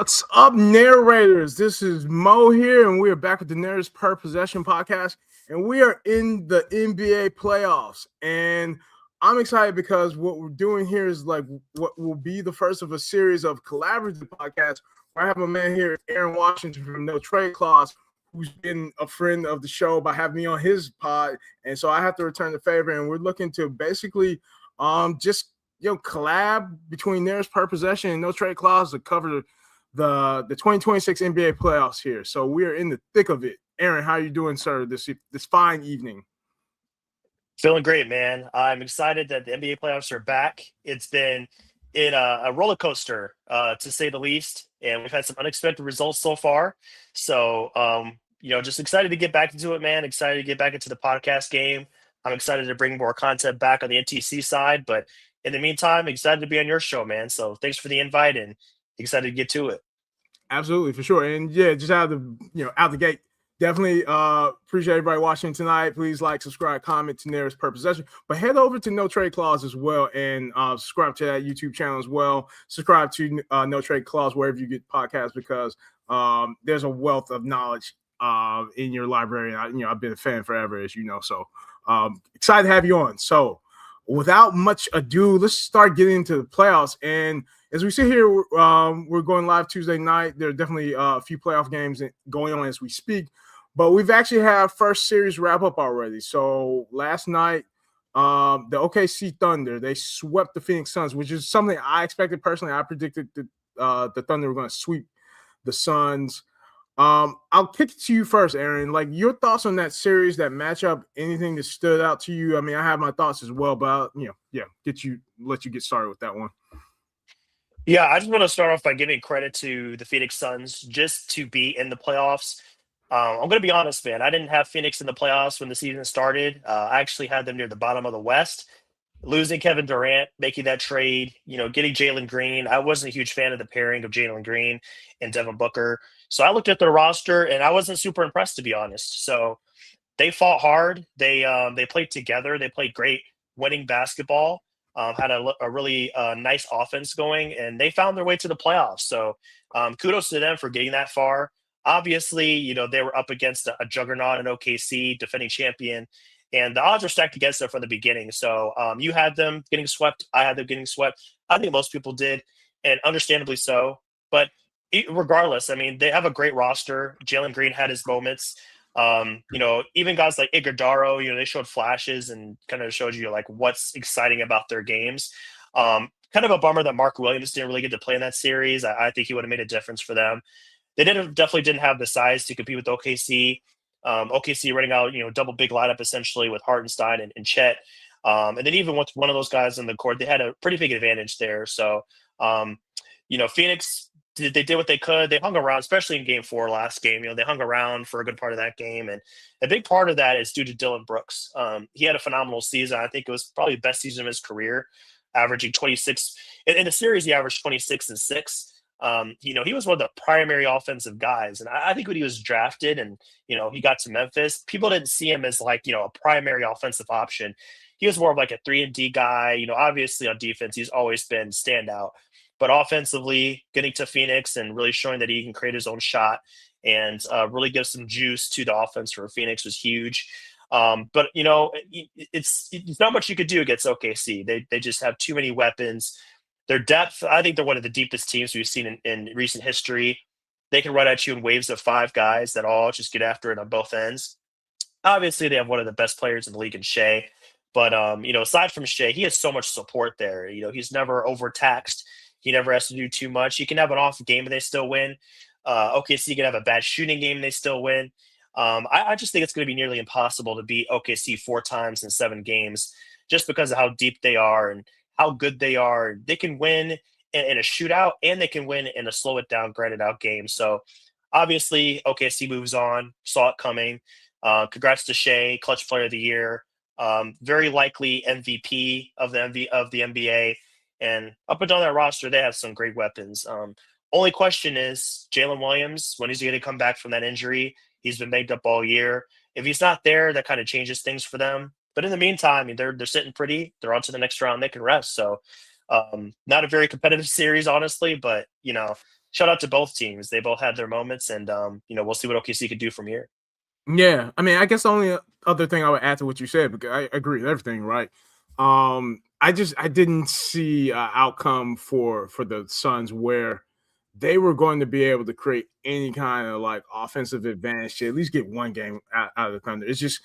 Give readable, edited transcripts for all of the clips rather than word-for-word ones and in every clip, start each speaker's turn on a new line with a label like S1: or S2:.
S1: What's up, narrators? This is Mo here, and we are back with the Narrators Per Possession podcast, and we are in the NBA playoffs. And I'm excited because what we're doing here is like what will be the first of a series of collaborative podcasts. Where I have a man here, Aaron Washington from No Trade Clause, who's been a friend of the show by having me on his pod, and so I have to return the favor. And we're looking to basically just collab between Narrators Per Possession and No Trade Clause to cover the 2026 NBA playoffs here. So we are in the thick of it. Aaron, how are you doing, sir, this fine evening?
S2: Feeling great, man. I'm excited that the NBA playoffs are back. It's been a roller coaster, to say the least, and we've had some unexpected results so far. So, just excited to get back into it, man. Excited to get back into the podcast game. I'm excited to bring more content back on the NTC side, but in the meantime, excited to be on your show, man. So thanks for the invite and excited to get to it.
S1: Absolutely, for sure. And yeah, just out the gate, definitely appreciate everybody watching tonight. Please like, subscribe, comment to Narrators Per Possession. But head over to No Trade Clause as well and subscribe to that YouTube channel as well. Subscribe to No Trade Clause wherever you get podcasts because there's a wealth of knowledge in your library. And I've been a fan forever, as you know. So excited to have you on. So without much ado, let's start getting into the playoffs. And as we sit here, we're going live Tuesday night. There are definitely a few playoff games going on as we speak, but we've actually had first series wrap up already. So last night, the OKC Thunder, they swept the Phoenix Suns, which is something I expected personally. I predicted that the Thunder were going to sweep the Suns. I'll kick it to you first, Aaron. Like your thoughts on that series, that matchup, anything that stood out to you? I mean, I have my thoughts as well, but let you get started with that one.
S2: Yeah, I just want to start off by giving credit to the Phoenix Suns just to be in the playoffs. I'm going to be honest, man. I didn't have Phoenix in the playoffs when the season started. I actually had them near the bottom of the West. Losing Kevin Durant, making that trade, getting Jalen Green. I wasn't a huge fan of the pairing of Jalen Green and Devin Booker. So I looked at their roster and I wasn't super impressed, to be honest. So they fought hard. They played together. They played great winning basketball. Had a really nice offense going, and they found their way to the playoffs. So kudos to them for getting that far. Obviously, they were up against a juggernaut in OKC, defending champion, and the odds were stacked against them from the beginning. So you had them getting swept. I had them getting swept. I think most people did, and understandably so. But regardless, I mean, they have a great roster. Jalen Green had his moments. Even guys like Iguodala, they showed flashes and kind of showed you like what's exciting about their games. Kind of a bummer that Mark Williams didn't really get to play in that series. I think he would have made a difference for them. They definitely didn't have the size to compete with OKC. OKC running out, double big lineup essentially with Hartenstein and Chet. And then even with one of those guys in the court, they had a pretty big advantage there. So, Phoenix, they did what they could. They hung around, especially in game 4 last game. They hung around for a good part of that game. And a big part of that is due to Dillon Brooks. He had a phenomenal season. I think it was probably the best season of his career, averaging 26. In the series, he averaged 26 and 6. He was one of the primary offensive guys. And I think when he was drafted and, he got to Memphis, people didn't see him as like, a primary offensive option. He was more of like a 3-and-D guy. Obviously on defense, he's always been standout. But offensively, getting to Phoenix and really showing that he can create his own shot and really give some juice to the offense for Phoenix was huge. But it's not much you could do against OKC. They just have too many weapons. Their depth, I think they're one of the deepest teams we've seen in recent history. They can run at you in waves of 5 guys that all just get after it on both ends. Obviously, they have one of the best players in the league in Shea. But, aside from Shea, he has so much support there. He's never overtaxed. He never has to do too much. He can have an off game and they still win. OKC can have a bad shooting game and they still win. I just think it's going to be nearly impossible to beat OKC 4 times in 7 games just because of how deep they are and how good they are. They can win in a shootout and they can win in a slow it down, grind it out game. So obviously OKC moves on, saw it coming. Congrats to Shea, clutch player of the year. Very likely MVP of the NBA. And up and down that roster, they have some great weapons. Only question is Jalen Williams, when is he going to come back from that injury? He's been banged up all year. If he's not there, that kind of changes things for them. But in the meantime, they're sitting pretty. They're on to the next round. They can rest. So not a very competitive series, honestly. But, shout out to both teams. They both had their moments, and we'll see what OKC can do from here.
S1: Yeah, I mean, I guess the only other thing I would add to what you said, because I agree with everything, right? I didn't see an outcome for the Suns where they were going to be able to create any kind of like offensive advantage to at least get one game out of the Thunder. It's just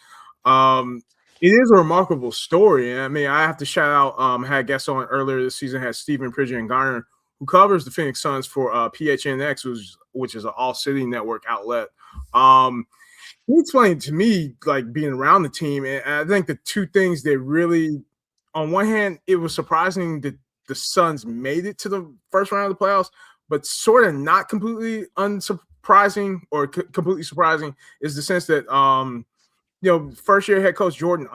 S1: it is a remarkable story. And I mean, I have to shout out had guests on earlier this season, had Stephen Pridgeon and Garner, who covers the Phoenix Suns for PHNX, which is an all city network outlet. He explained to me like being around the team, and I think the two things that really, on one hand, it was surprising that the Suns made it to the first round of the playoffs, but sort of not completely unsurprising or completely surprising is the sense that first year head coach Jordan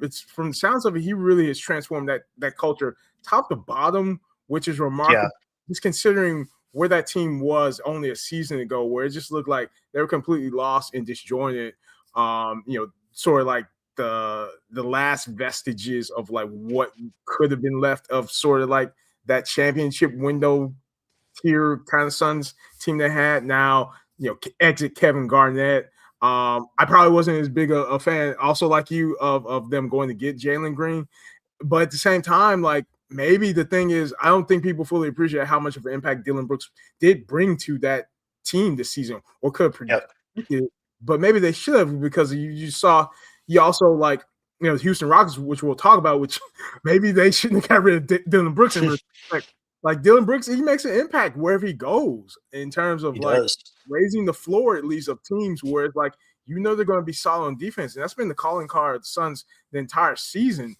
S1: it's from the sounds of it, he really has transformed that culture top to bottom, which is
S2: Yeah,
S1: remarkable. Just considering where that team was only a season ago, where it just looked like they were completely lost and disjointed. Sort of like the last vestiges of like what could have been left of sort of like that championship window tier kind of Suns team they had. Now, exit Kevin Garnett. I probably wasn't as big a fan, also like you, of them going to get Jalen Green. But at the same time, like maybe the thing is, I don't think people fully appreciate how much of an impact Dylan Brooks did bring to that team this season, or could predict
S2: yep.
S1: it. But maybe they should have, because you saw, you also like, the Houston Rockets, which we'll talk about, which maybe they shouldn't have got rid of Dylan Brooks in respect. Like Dylan Brooks, he makes an impact wherever he goes in terms of
S2: He
S1: like
S2: does.
S1: raising the floor at least of teams where it's like they're going to be solid on defense, and that's been the calling card of the Suns the entire season.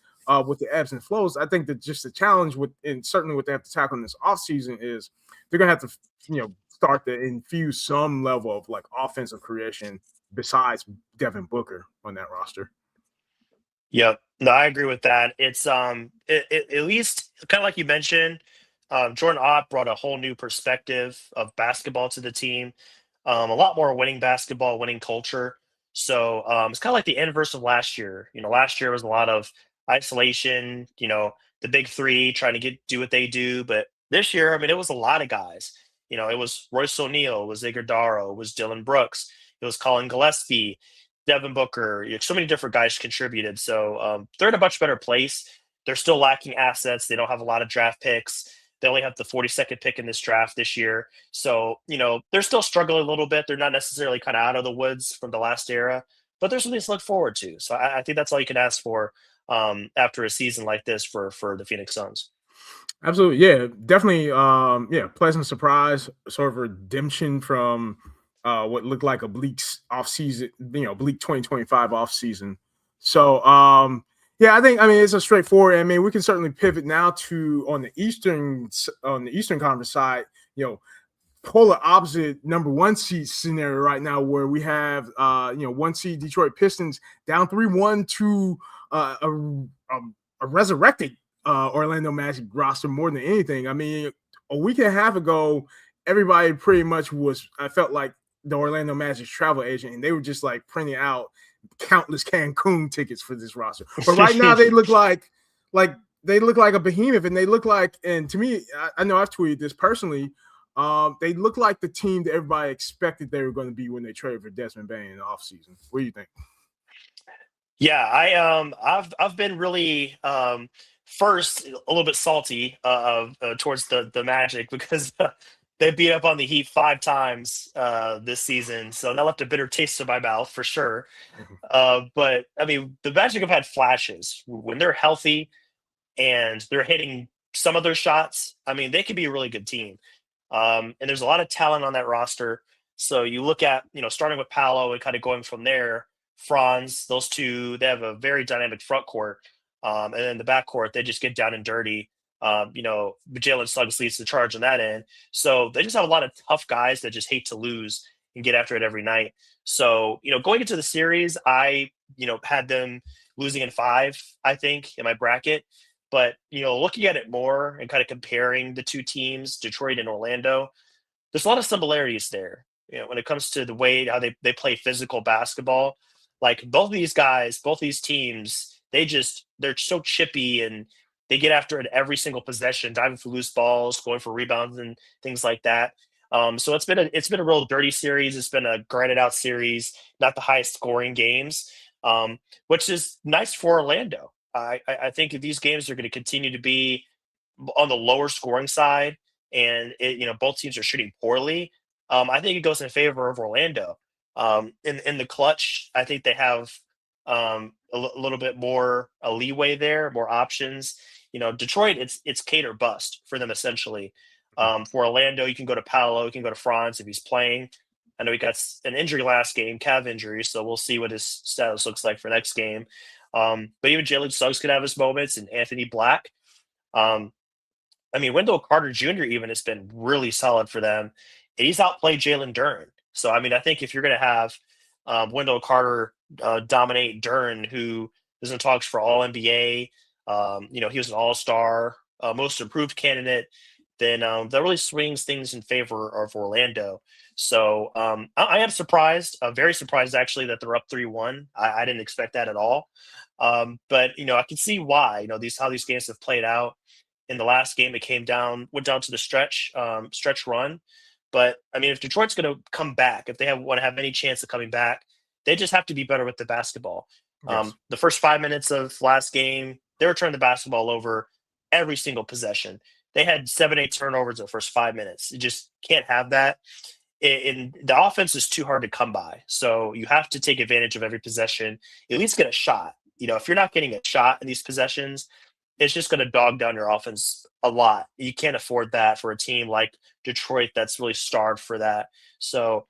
S1: With the ebbs and flows, I think that just the challenge with, and certainly what they have to tackle in this offseason, is they're going to have to, start to infuse some level of like offensive creation besides Devin Booker on that roster.
S2: Yep. No, I agree with that. It's at least kind of like you mentioned, Jordan Ott brought a whole new perspective of basketball to the team. A lot more winning basketball, winning culture. So it's kind of like the inverse of last year. Last year was a lot of isolation. The big three trying to do what they do. But this year, I mean, it was a lot of guys. It was Royce O'Neal, it was Iguodala, it was Dylan Brooks, it was Colin Gillespie, Devin Booker. So many different guys contributed. So they're in a much better place. They're still lacking assets. They don't have a lot of draft picks. They only have the 42nd pick in this draft this year. So, they're still struggling a little bit. They're not necessarily kind of out of the woods from the last era, but there's something to look forward to. So I think that's all you can ask for after a season like this for the Phoenix Suns.
S1: Absolutely, yeah, definitely. Pleasant surprise, sort of redemption from what looked like a bleak off season, bleak 2025 off season. So, yeah, I mean, it's a straightforward. I mean, we can certainly pivot now to on the Eastern Conference side. Polar opposite number one seed scenario right now, where we have one seed Detroit Pistons down 3-1 to a resurrected Orlando Magic roster more than anything. I mean, a week and a half ago, everybody pretty much I felt like the Orlando Magic's travel agent, and they were just like printing out countless Cancun tickets for this roster. But right now, they look like a behemoth, and they look like, and to me, I know I've tweeted this personally. They look like the team that everybody expected they were going to be when they traded for Desmond Bane in the offseason. What do you think?
S2: Yeah, I've been really first a little bit salty towards the Magic because they beat up on the Heat 5 times this season, so that left a bitter taste in my mouth for sure. But I mean, the Magic have had flashes when they're healthy and they're hitting some of their shots. I mean, they could be a really good team. And there's a lot of talent on that roster. So you look at, starting with Paolo and kind of going from there, Franz, those two, they have a very dynamic front court. And then the back court, they just get down and dirty. Jalen Suggs leads the charge on that end. So they just have a lot of tough guys that just hate to lose and get after it every night. So, going into the series, I, had them losing in 5, I think, in my bracket. But, looking at it more and kind of comparing the two teams, Detroit and Orlando, there's a lot of similarities there. When it comes to the way how they play physical basketball, like both of these guys, both these teams, they're so chippy and they get after it every single possession, diving for loose balls, going for rebounds and things like that. So it's been a real dirty series. It's been a grinded out series, not the highest scoring games, which is nice for Orlando. I think if these games are going to continue to be on the lower scoring side, and both teams are shooting poorly, I think it goes in favor of Orlando. In the clutch, I think they have a little bit more a leeway there, more options. Detroit, it's Kate or bust for them essentially. For Orlando, you can go to Paolo, you can go to Franz if he's playing. I know he got an injury last game, calf injury, so we'll see what his status looks like for next game. But even Jalen Suggs could have his moments, and Anthony Black. Um, I mean, Wendell Carter Jr. even has been really solid for them, and he's outplayed Jalen Duren. So, I mean, I think if you're going to have Wendell Carter dominate Duren, who is in talks for All NBA, he was an All Star, Most Improved candidate, then that really swings things in favor of Orlando. So I am surprised, very surprised actually, that they're up 3-1. I didn't expect that at all. But I can see why. How these games have played out. In the last game, it went down to the stretch run. But I mean, if Detroit's going to come back, if they want to have any chance of coming back, they just have to be better with the basketball.
S1: Yes.
S2: The first 5 minutes of last game, they were turning the basketball over every single possession. They had 7-8 turnovers in the first 5 minutes. You just can't have that. And the offense is too hard to come by. So you have to take advantage of every possession, at least get a shot. If you're not getting a shot in these possessions, it's just going to dog down your offense a lot. You can't afford that for a team like Detroit that's really starved for that. So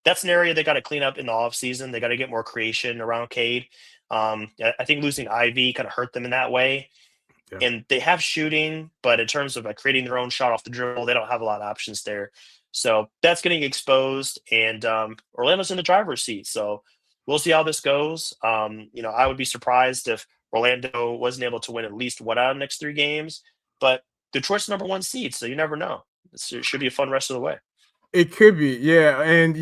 S2: that's an area they got to clean up in the offseason. They got to get more creation around Cade. I think losing Ivy kind of hurt them in that way. Yeah. And they have shooting, but in terms of creating their own shot off the dribble, they don't have a lot of options there. So that's getting exposed, and Orlando's in the driver's seat. So we'll see how this goes. I would be surprised if Orlando wasn't able to win at least one out of the next 3 games, but Detroit's number 1 seed, so you never know. It should be a fun rest of the way.
S1: It could be, yeah. And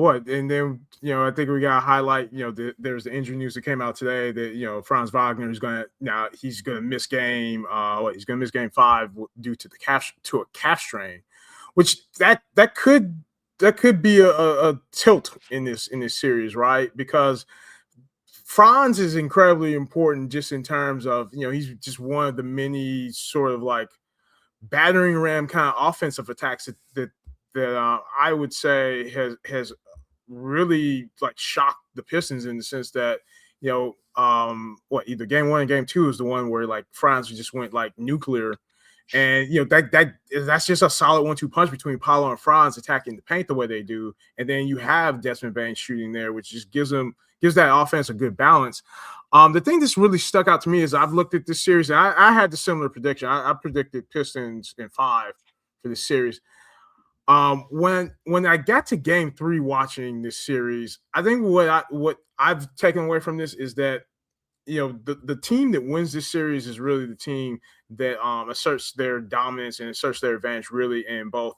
S1: what? And then I think we got to highlight. There's the injury news that came out today that Franz Wagner is he's gonna miss game. He's gonna miss game 5 due to a calf strain, which that could be a tilt in this series, right? Because Franz is incredibly important just in terms of, he's just one of the many sort of like battering ram kind of offensive attacks that I would say has really like shocked the Pistons in the sense that, either game 1 and game 2 is the one where like Franz just went like nuclear. And that's just a solid 1-2 punch between Paolo and Franz attacking the paint the way they do, and then you have Desmond Bane shooting there, which just gives that offense a good balance. The thing that's really stuck out to me is I've looked at this series, and I had the similar prediction. I predicted Pistons in 5 for this series. When I got to game 3 watching this series, I think what I've taken away from this is that the team that wins this series is really the team that asserts their dominance and asserts their advantage really in both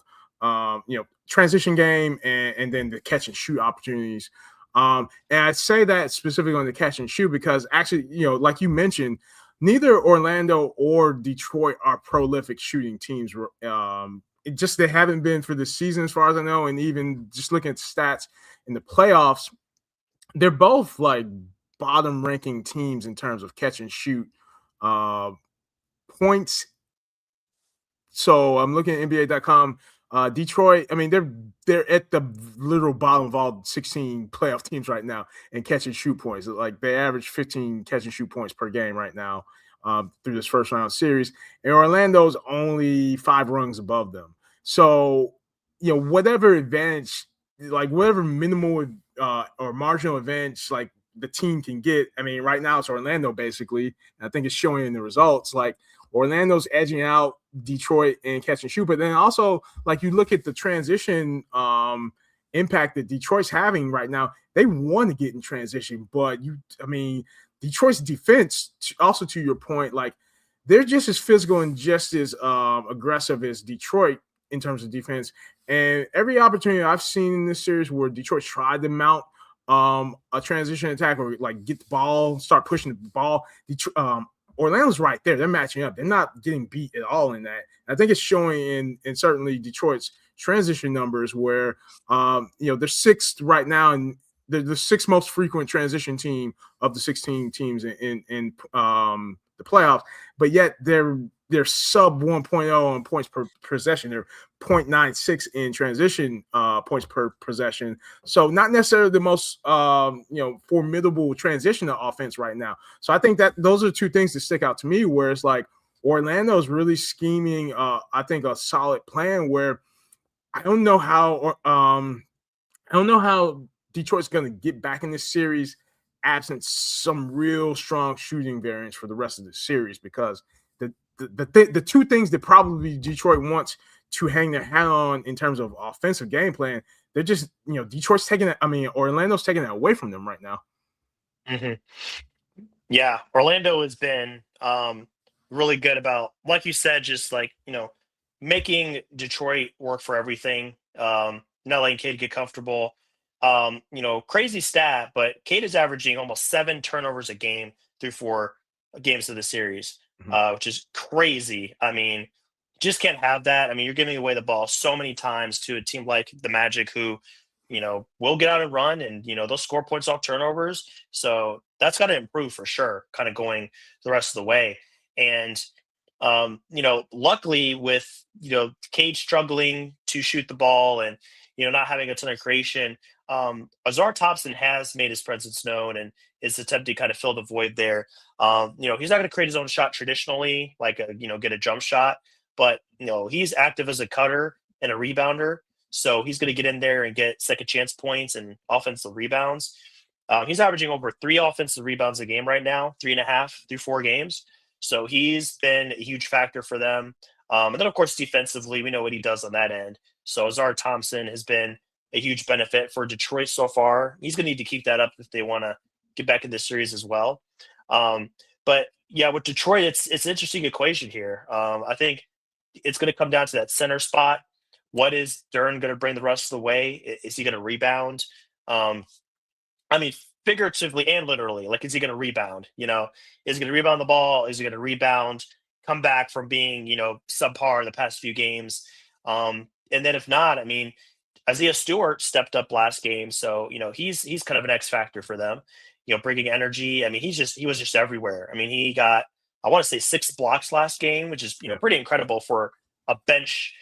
S1: transition game and then the catch and shoot opportunities. And I say that specifically on the catch and shoot because actually, like you mentioned, neither Orlando or Detroit are prolific shooting teams. They haven't been for this season as far as I know, and even just looking at the stats in the playoffs, they're both like bottom ranking teams in terms of catch and shoot points. So I'm looking at NBA.com. Detroit, I mean, they're at the literal bottom of all 16 playoff teams right now in catch and shoot points. Like they average 15 catch and shoot points per game right now through this first round series. And Orlando's only 5 rungs above them. So, whatever advantage, like whatever minimal or marginal advantage, like the team can get. I mean, right now it's Orlando basically. And I think it's showing in the results. Like Orlando's edging out Detroit in catch and shoot, but then also like you look at the transition impact that Detroit's having right now. They want to get in transition, but Detroit's defense, also to your point, like they're just as physical and just as aggressive as Detroit in terms of defense. And every opportunity I've seen in this series where Detroit tried to mount a transition attack or like get the ball, start pushing the ball, Orlando's right there. They're matching up. They're not getting beat at all in that. I think it's showing in certainly Detroit's transition numbers where they're sixth right now, and they're the sixth most frequent transition team of the 16 teams in the playoffs, but yet they're sub 1.0 on points per possession. They're 0.96 in transition points per possession. So not necessarily the most formidable transition offense right now. So I think that those are two things that stick out to me, where it's like Orlando's really scheming I think a solid plan where I don't know how Detroit's going to get back in this series absent some real strong shooting variance for the rest of the series, because the two things that probably Detroit wants to hang their hat on in terms of offensive game plan, they're just, Detroit's taking it. I mean, Orlando's taking it away from them right now.
S2: Mm-hmm. Yeah, Orlando has been really good about, like you said, just like, making Detroit work for everything. Not letting Cade get comfortable. Crazy stat, but Cade is averaging almost 7 turnovers a game through 4 games of the series, which is crazy. I mean, just can't have that. I mean, you're giving away the ball so many times to a team like the Magic, who, will get out and run, and, they'll score points off turnovers. So that's got to improve for sure, kind of going the rest of the way. And, luckily with, Cade struggling to shoot the ball and, not having a ton of creation, Azar Thompson has made his presence known and is attempting to kind of fill the void there. He's not going to create his own shot traditionally, like get a jump shot, but he's active as a cutter and a rebounder. So he's going to get in there and get second chance points and offensive rebounds. He's averaging over 3 offensive rebounds a game right now, 3.5 through 4 games. So he's been a huge factor for them. And then, of course, defensively, we know what he does on that end. So Azar Thompson has been a huge benefit for Detroit so far. He's going to need to keep that up if they want to get back in this series as well. But yeah, with Detroit, it's an interesting equation here. I think it's going to come down to that center spot. What is Dern going to bring the rest of the way? Is he going to rebound? I mean, figuratively and literally, like, is he going to rebound? Is he going to rebound the ball? Is he going to rebound, come back from being, subpar the past few games? And then if not, I mean, Isaiah Stewart stepped up last game. So, he's kind of an X factor for them, bringing energy. I mean, he was just everywhere. I mean, he got, I want to say 6 blocks last game, which is, pretty incredible for a bench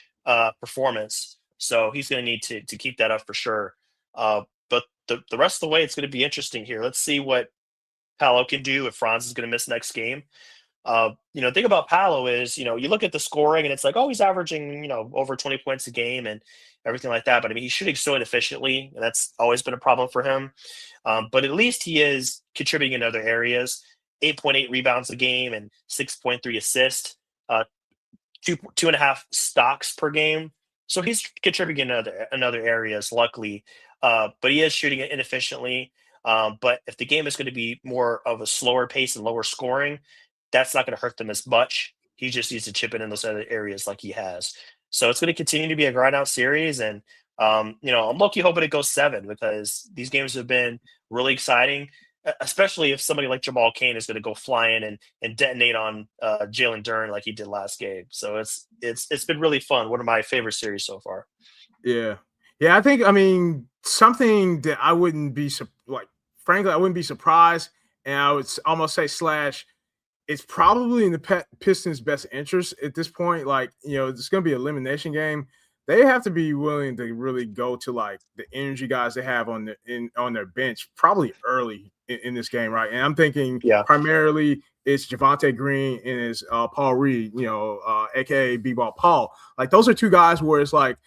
S2: performance. So he's going to need to keep that up for sure. But the rest of the way, it's going to be interesting here. Let's see what Paolo can do if Franz is going to miss next game. Thing about Paolo is, you look at the scoring and it's like, oh, he's averaging, over 20 points a game and everything like that. But I mean, he's shooting so inefficiently, and that's always been a problem for him. But at least he is contributing in other areas. 8.8 rebounds a game and 6.3 assists, 2.5 stocks per game. So he's contributing in other areas, luckily. But he is shooting it inefficiently. But if the game is going to be more of a slower pace and lower scoring, that's not going to hurt them as much. He just needs to chip in those other areas like he has. So it's going to continue to be a grind out series. And, I'm lucky hoping it goes 7, because these games have been really exciting, especially if somebody like Jamal Cain is going to go flying and detonate on Jalen Dern like he did last game. So it's been really fun. One of my favorite series so far.
S1: Yeah. I think, something that I wouldn't be frankly, I wouldn't be surprised. And I would almost say it's probably in the Pistons' best interest at this point. Like, it's going to be an elimination game. They have to be willing to really go to like the energy guys they have on their bench probably early in this game, right? And I'm thinking primarily it's Javonte Green and it's Paul Reed, aka B-Ball Paul. Like, those are 2 guys where it's like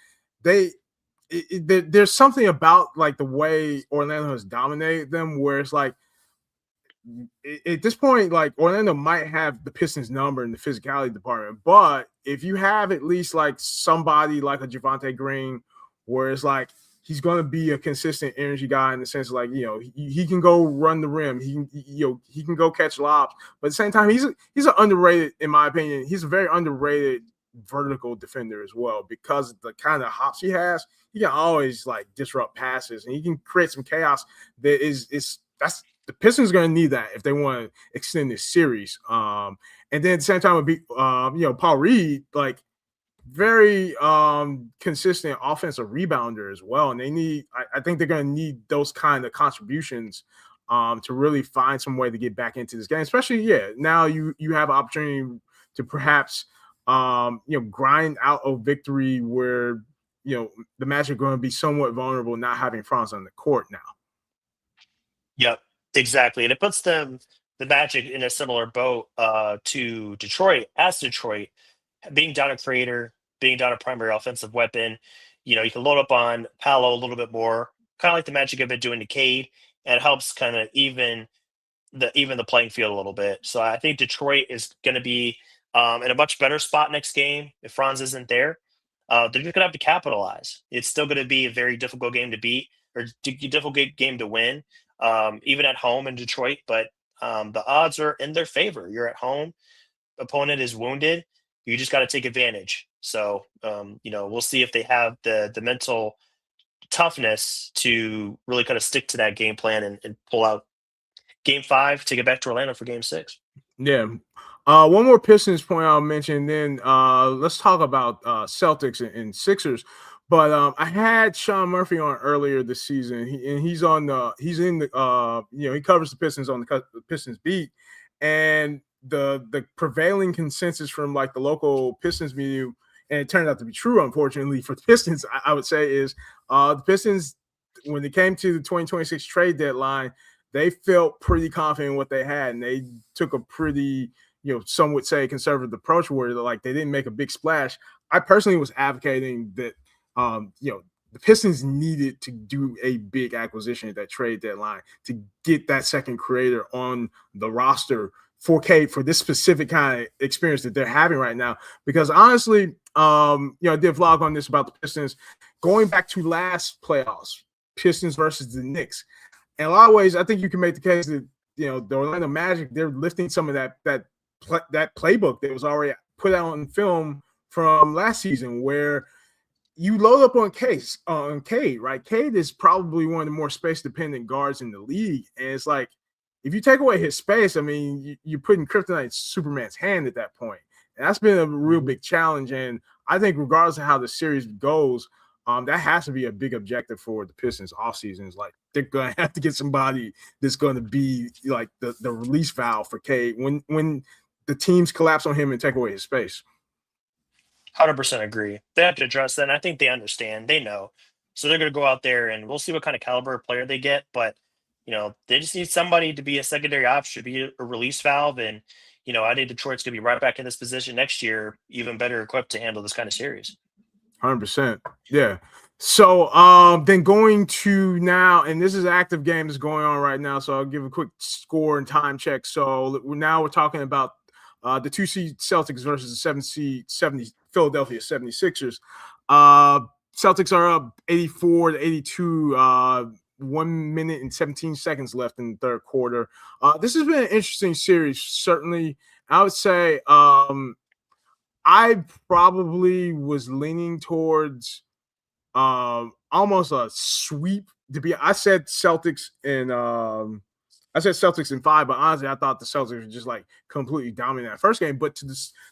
S1: there's something about like the way Orlando has dominated them, where it's like, at this point, like, Orlando might have the Pistons number in the physicality department, but if you have at least like somebody like a Javonte Green, where it's like he's going to be a consistent energy guy in the sense of like, he can go run the rim, he can go catch lobs, but at the same time, he's an underrated, in my opinion, he's a very underrated vertical defender as well, because the kind of hops he has, he can always like disrupt passes and he can create some chaos that's the Pistons are going to need that if they want to extend this series. And then at the same time, Paul Reed, like, very consistent offensive rebounder as well. And they need, I think they're going to need those kind of contributions to really find some way to get back into this game. Especially, now you have an opportunity to perhaps grind out a victory where the Magic are going to be somewhat vulnerable, not having Franz on the court now.
S2: Yep, exactly. And it puts the Magic in a similar boat to Detroit, as Detroit being down a creator, being down a primary offensive weapon. You can load up on Paolo a little bit more, kind of like the Magic have been doing to Cade, and it helps kind of even the playing field a little bit. So I think Detroit is going to be in a much better spot next game if Franz isn't there. They're just going to have to capitalize. It's still going to be a very difficult game to beat or difficult game to win, even at home in Detroit. But the odds are in their favor. You're at home, opponent is wounded. You just got to take advantage. So we'll see if they have the mental toughness to really kind of stick to that game plan and pull out game 5 to get back to Orlando for game 6.
S1: Yeah. One more Pistons point I'll mention, then let's talk about Celtics and Sixers. But I had Sean Murphy on earlier this season, he's in the he covers the Pistons on the Pistons beat, and the prevailing consensus from like the local Pistons media, and it turned out to be true, unfortunately for the Pistons, I would say, is the Pistons, when it came to the 2026 trade deadline, they felt pretty confident in what they had, and they took a pretty, some would say, conservative approach where like they didn't make a big splash. I personally was advocating that, the Pistons needed to do a big acquisition at that trade deadline to get that second creator on the roster for Cade for this specific kind of experience that they're having right now. Because honestly, I did a vlog on this about the Pistons going back to last playoffs, Pistons versus the Knicks. In a lot of ways, I think you can make the case that the Orlando Magic, they're lifting some of that playbook that was already put out on film from last season, where you load up on Cade, right? Cade is probably one of the more space-dependent guards in the league, and it's like if you take away his space, I mean, you're putting kryptonite in Superman's hand at that point, and that's been a real big challenge. And I think regardless of how the series goes, that has to be a big objective for the Pistons off season. Is like they're gonna have to get somebody that's going to be like the release valve for Cade when the teams collapse on him and take away his space.
S2: 100% agree. They have to address that. And I think they understand. They know. So they're going to go out there and we'll see what kind of caliber of player they get. But, they just need somebody to be a secondary option, to be a release valve. And, I think Detroit's going to be right back in this position next year, even better equipped to handle this kind of series.
S1: 100%. Yeah. So then going to now, and this is an active game that's going on right now. So I'll give a quick score and time check. So now we're talking about the 2 seed Celtics versus the 7 seed Philadelphia 76ers. Celtics are up 84-82, 1 minute and 17 seconds left in the third quarter. This has been an interesting series, certainly. I would say I probably was leaning towards almost a sweep. I said Celtics in 5, but honestly, I thought the Celtics were just like completely dominating that first game. But to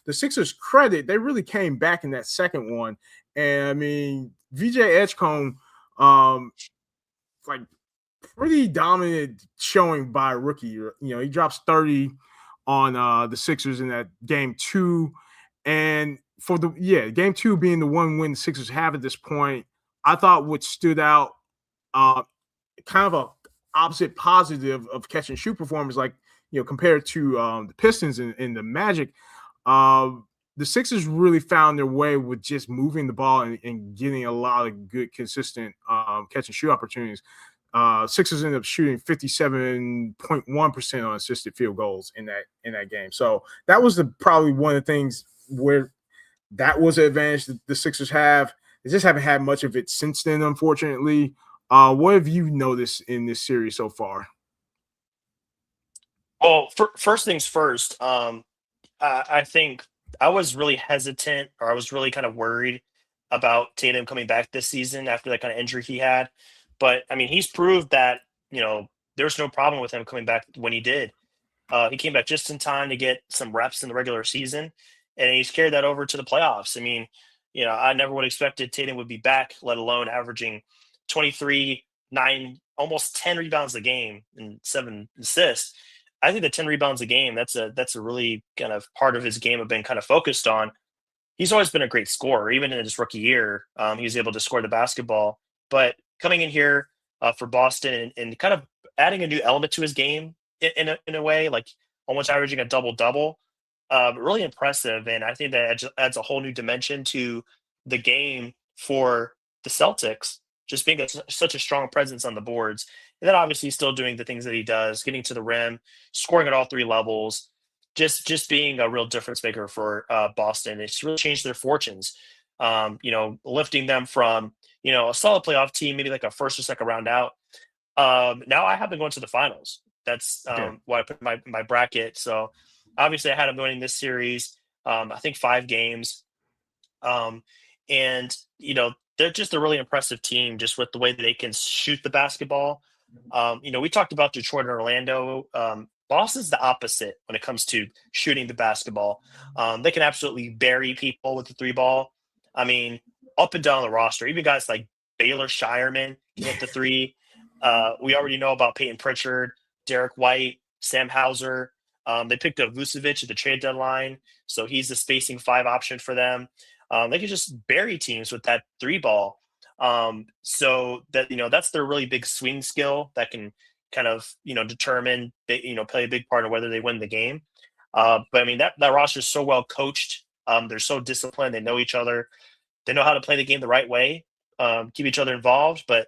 S1: the Sixers' credit, they really came back in that second one. And I mean, VJ Edgecombe, like pretty dominant showing by a rookie. He drops 30 on the Sixers in that game 2. And for game 2 being the one win the Sixers have at this point, I thought what stood out, kind of a opposite positive of catch and shoot performance, like compared to the Pistons and the Magic, the Sixers really found their way with just moving the ball and getting a lot of good consistent catch and shoot opportunities. Sixers ended up shooting 57.1% on assisted field goals in that game. So that was probably one of the things where that was an advantage that the Sixers have. They just haven't had much of it since then, unfortunately. What have you noticed in this series so far?
S2: Well, first things first, I think I was really hesitant, or I was really kind of worried about Tatum coming back this season after that kind of injury he had. But I mean, he's proved that, there's no problem with him coming back when he did. He came back just in time to get some reps in the regular season, and he's carried that over to the playoffs. I mean, I never would have expected Tatum would be back, let alone averaging 23, 9, almost 10 rebounds a game and 7 assists. I think the 10 rebounds a game, that's a really kind of part of his game I've been kind of focused on. He's always been a great scorer. Even in his rookie year, he was able to score the basketball. But coming in here for Boston and kind of adding a new element to his game in a way, like almost averaging a double double, really impressive. And I think that adds a whole new dimension to the game for the Celtics, just being such a strong presence on the boards. And then obviously still doing the things that he does, getting to the rim, scoring at all three levels, just being a real difference maker for Boston. It's really changed their fortunes. Lifting them from a solid playoff team, maybe like a first or second round out. Now I have them going to the finals. That's
S1: Okay.
S2: why I put my bracket. So obviously I had them winning this series. I think 5 games. Um, and they're just a really impressive team, just with the way that they can shoot the basketball. We talked about Detroit and Orlando. Boston's the opposite when it comes to shooting the basketball. They can absolutely bury people with the three ball. I mean, up and down the roster, even guys like Baylor Shireman can hit the three. We already know about Peyton Pritchard, Derek White, Sam Hauser. They picked up Vucevic at the trade deadline, so he's the spacing 5 option for them. They can just bury teams with that three ball. So that's their really big swing skill that can kind of determine, play a big part of whether they win the game. But I mean that roster is so well coached. They're so disciplined. They know each other. They know how to play the game the right way. Keep each other involved. But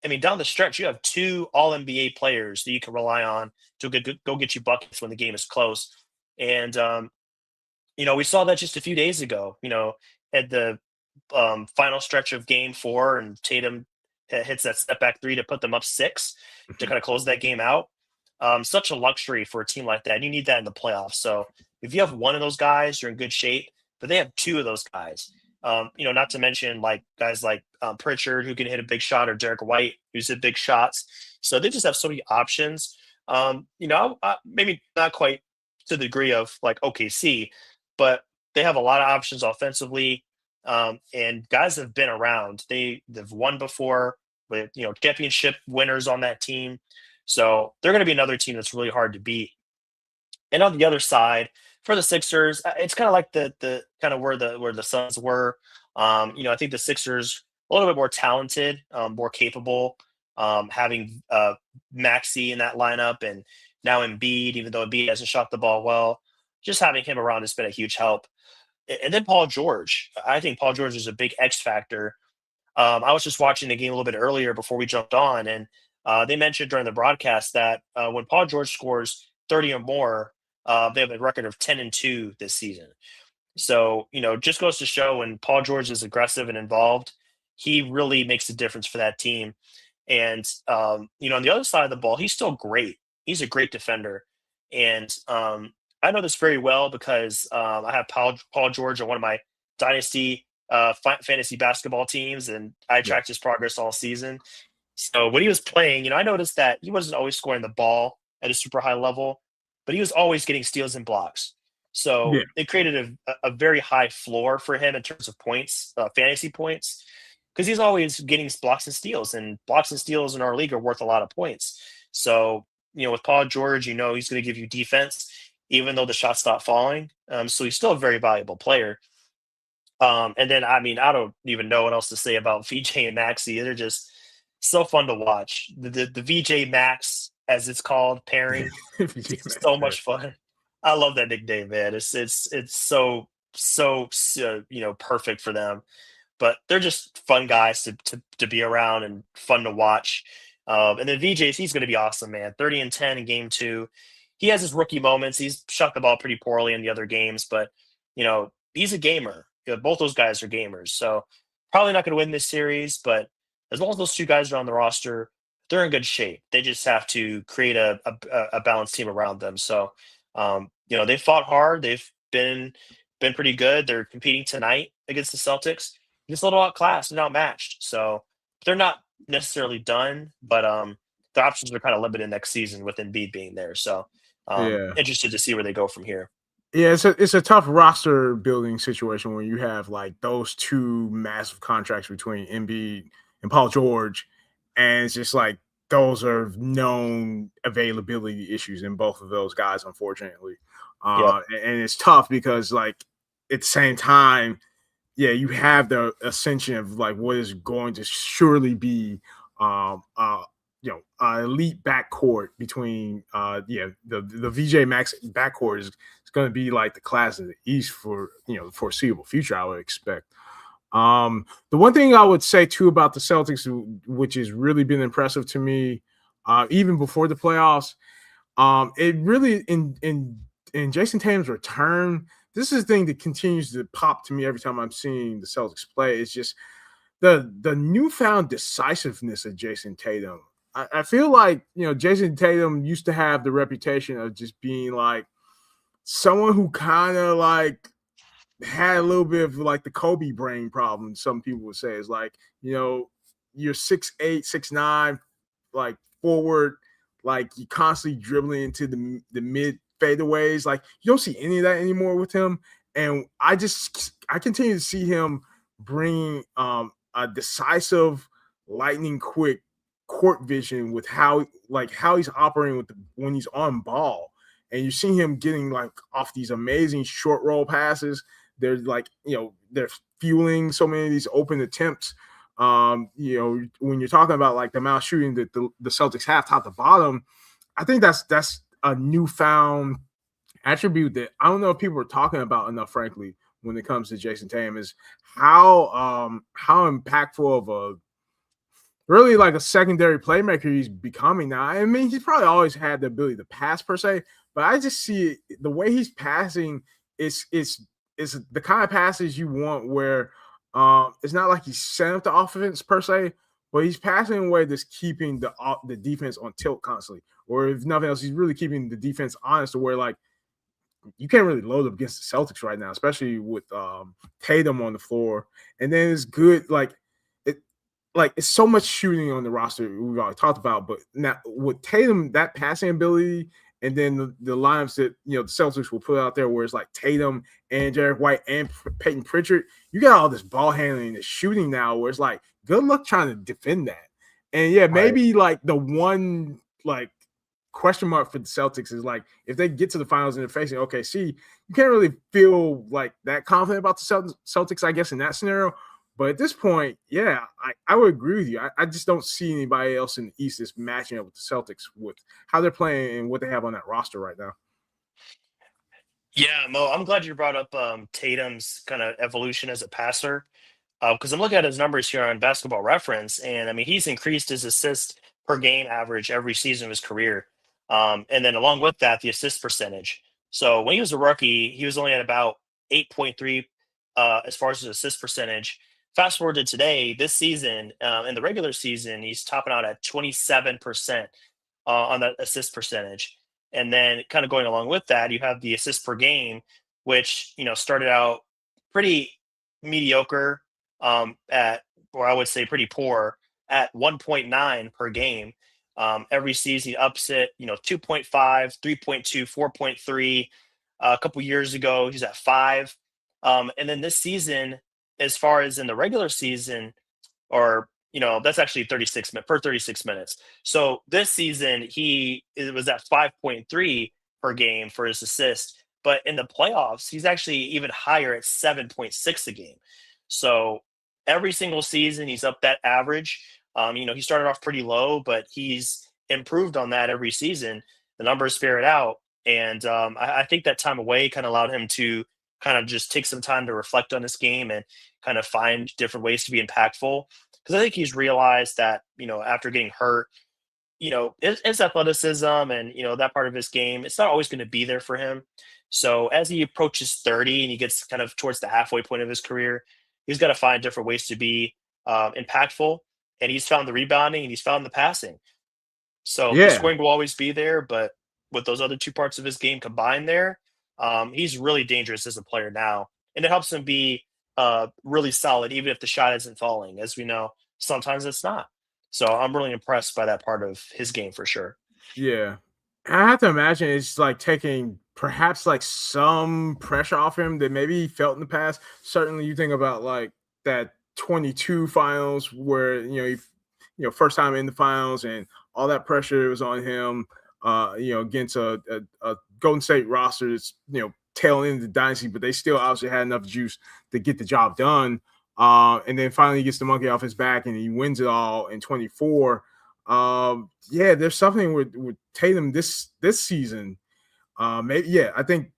S2: I mean, down the stretch, you have 2 All NBA players that you can rely on to go get you buckets when the game is close. And we saw that just a few days ago. At the final stretch of Game 4, and Tatum hits that step back 3 to put them up 6 to kind of close that game out. Such a luxury for a team like that. You need that in the playoffs. So if you have one of those guys, you're in good shape. But they have 2 of those guys. Not to mention like guys like Pritchard, who can hit a big shot, or Derek White, who's hit big shots. So they just have so many options. Maybe not quite to the degree of like OKC, but they have a lot of options offensively. And guys have been around. They've won before with championship winners on that team. So they're going to be another team that's really hard to beat. And on the other side, for the Sixers, it's kind of like the kind of where the Suns were. I think the Sixers a little bit more talented, more capable, having Maxi in that lineup, and now Embiid, even though Embiid hasn't shot the ball well, just having him around has been a huge help. And then Paul George. I think Paul George is a big X factor. I was just watching the game a little bit earlier before we jumped on, and they mentioned during the broadcast that when Paul George scores 30 or more, they have a record of 10-2 this season. So, just goes to show when Paul George is aggressive and involved, he really makes a difference for that team. And, on the other side of the ball, he's still great. He's a great defender. And I know this very well because I have Paul George on one of my dynasty fantasy basketball teams, and I
S1: Yeah.
S2: tracked his progress all season. So when he was playing, I noticed that he wasn't always scoring the ball at a super high level, but he was always getting steals and blocks.
S1: Yeah.
S2: So it created a very high floor for him in terms of points, fantasy points, because he's always getting blocks and steals, and blocks and steals in our league are worth a lot of points. So, with Paul George, he's going to give you defense, even though the shots stop falling. So he's still a very valuable player. And then, I mean, I don't even know what else to say about VJ and Maxi. They're just so fun to watch. The VJ Max, as it's called, pairing, it's so much fun. I love that nickname, man. It's so perfect for them. But they're just fun guys to be around and fun to watch. And then VJ's, he's going to be awesome, man. 30-10 in Game 2. He has his rookie moments. He's shot the ball pretty poorly in the other games, but he's a gamer. Both those guys are gamers. So probably not going to win this series, but as long as those 2 guys are on the roster, they're in good shape. They just have to create a balanced team around them. So they fought hard. They've been pretty good. They're competing tonight against the Celtics. Just a little outclassed and outmatched. So they're not necessarily done, but their options are kind of limited next season with Embiid being there. So
S1: Yeah.
S2: interested to see where they go from here.
S1: Yeah, it's a tough roster building situation when you have like those two massive contracts between Embiid and Paul George, and it's just like those are known availability issues in both of those guys, unfortunately.
S2: Yep.
S1: And it's tough because like at the same time, yeah, you have the ascension of like what is going to surely be um uh elite backcourt between the VJ Max backcourt is going to be like the class of the East for the foreseeable future, I would expect. The one thing I would say too about the Celtics, which has really been impressive to me, even before the playoffs, it really in Jason Tatum's return, this is the thing that continues to pop to me every time I'm seeing the Celtics play. It's just the newfound decisiveness of Jason Tatum. I feel like Jason Tatum used to have the reputation of just being like someone who kind of like had a little bit of like the Kobe brain problem. Some people would say is like you're 6'8", 6'9", like forward, like you constantly dribbling into the mid fadeaways. Like you don't see any of that anymore with him. And I continue to see him bring a decisive, lightning quick court vision with how he's operating when he's on ball. And you see him getting like off these amazing short roll passes. They're like, they're fueling so many of these open attempts. When you're talking about like the amount of shooting that the Celtics have top to bottom, I think that's a newfound attribute that I don't know if people are talking about enough, frankly, when it comes to Jason Tatum, is how impactful of a really like a secondary playmaker he's becoming now. I mean, he's probably always had the ability to pass per se, but I just see it, the way he's passing is the kind of passes you want where it's not like he's setting up the offense per se, but he's passing in a way that's keeping the defense on tilt constantly. Or if nothing else, he's really keeping the defense honest to where like you can't really load up against the Celtics right now, especially with Tatum on the floor. And then it's good, it it's so much shooting on the roster we've already talked about, but now with Tatum, that passing ability, and then the lineups that the Celtics will put out there, where it's like Tatum and Derek White and Peyton Pritchard, you got all this ball handling and shooting now, where it's like good luck trying to defend that. And yeah,
S2: Right.
S1: maybe like the one like question mark for the Celtics is like if they get to the finals and they're facing OKC, you can't really feel like that confident about the Celtics, I guess, in that scenario. But at this point, yeah, I would agree with you. I just don't see anybody else in the East that's matching up with the Celtics with how they're playing and what they have on that roster right now.
S2: Yeah, Mo, I'm glad you brought up Tatum's kind of evolution as a passer, because I'm looking at his numbers here on Basketball Reference, and I mean he's increased his assist per game average every season of his career, and then along with that, the assist percentage. So when he was a rookie, he was only at about 8.3 as far as his assist percentage. Fast forward to today, this season, in the regular season, he's topping out at 27% on that assist percentage. And then kind of going along with that, you have the assist per game, which started out pretty mediocre at, or I would say pretty poor at 1.9 per game. Every season he ups it, 2.5, 3.2, 4.3. A couple years ago, he's at 5. And then this season, as far as in the regular season, or that's actually 36 per 36 minutes. So this season it was at 5.3 per game for his assist, but in the playoffs he's actually even higher at 7.6 a game. So every single season he's up that average. He started off pretty low, but he's improved on that every season. The numbers bear it out, and I think that time away kind of allowed him to kind of just take some time to reflect on this game and kind of find different ways to be impactful, because I think he's realized that after getting hurt, his athleticism and that part of his game, it's not always going to be there for him. So as he approaches 30 and he gets kind of towards the halfway point of his career, he's got to find different ways to be impactful. And he's found the rebounding and he's found the passing. So the
S1: Yeah,
S2: scoring will always be there, but with those other two parts of his game combined there, he's really dangerous as a player now. And it helps him be really solid, even if the shot isn't falling. As we know, sometimes it's not. So I'm really impressed by that part of his game for sure.
S1: yeah. I have to imagine it's like taking perhaps like some pressure off him that maybe he felt in the past. Certainly, you think about like that 22 finals where first time in the finals and all that pressure was on him. Against a Golden State roster that's tailing into the dynasty, but they still obviously had enough juice to get the job done. And then finally he gets the monkey off his back and he wins it all in 24. Yeah, there's something with Tatum this season. Maybe yeah, I think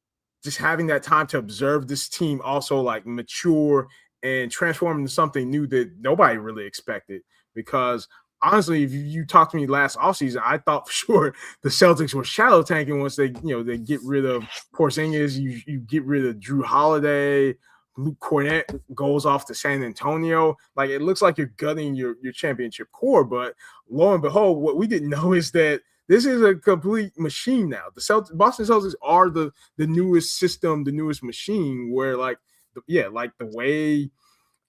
S1: just having that time to observe this team also like mature and transform into something new that nobody really expected. Because honestly, if you talked to me last offseason, I thought for sure the Celtics were shadow tanking once they get rid of Porzingis, you get rid of Drew Holiday, Luke Cornett goes off to San Antonio. Like it looks like you're gutting your championship core, but lo and behold, what we didn't know is that this is a complete machine now. The Boston Celtics are the newest system, the newest machine. Where like like the way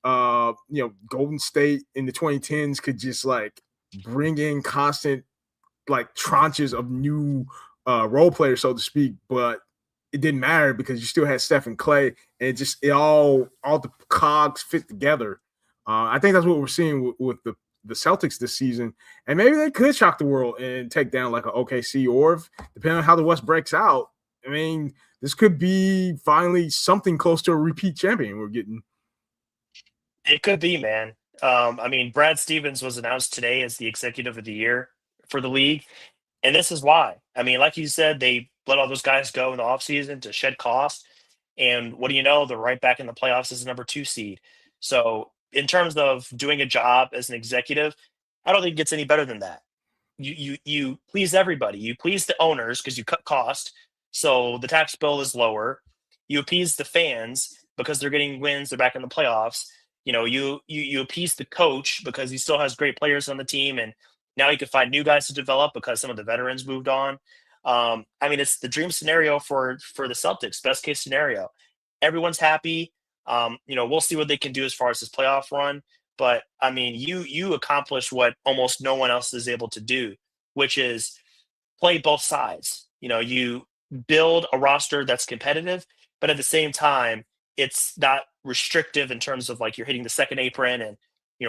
S1: Golden State in the 2010s could just like bring in constant like tranches of new role players, so to speak, but it didn't matter because you still had Steph and Clay, and it all the cogs fit together. I think that's what we're seeing with the Celtics this season, and maybe they could shock the world and take down like an OKC, or if, depending on how the West breaks out. I mean, this could be finally something close to a repeat champion we're getting.
S2: It could be, man. I mean, Brad Stevens was announced today as the executive of the year for the league. And this is why. I mean, like you said, they let all those guys go in the offseason to shed cost. And what do you know? They're right back in the playoffs as a number 2 seed. So, in terms of doing a job as an executive, I don't think it gets any better than that. You please everybody. You please the owners because you cut cost, so the tax bill is lower. You appease the fans because they're getting wins. They're back in the playoffs. You appease the coach because he still has great players on the team, and now he can find new guys to develop because some of the veterans moved on. I mean, it's the dream scenario for the Celtics. Best case scenario, everyone's happy. We'll see what they can do as far as this playoff run. But I mean, you accomplish what almost no one else is able to do, which is play both sides. You build a roster that's competitive, but at the same time, it's not restrictive in terms of like you're hitting the second apron and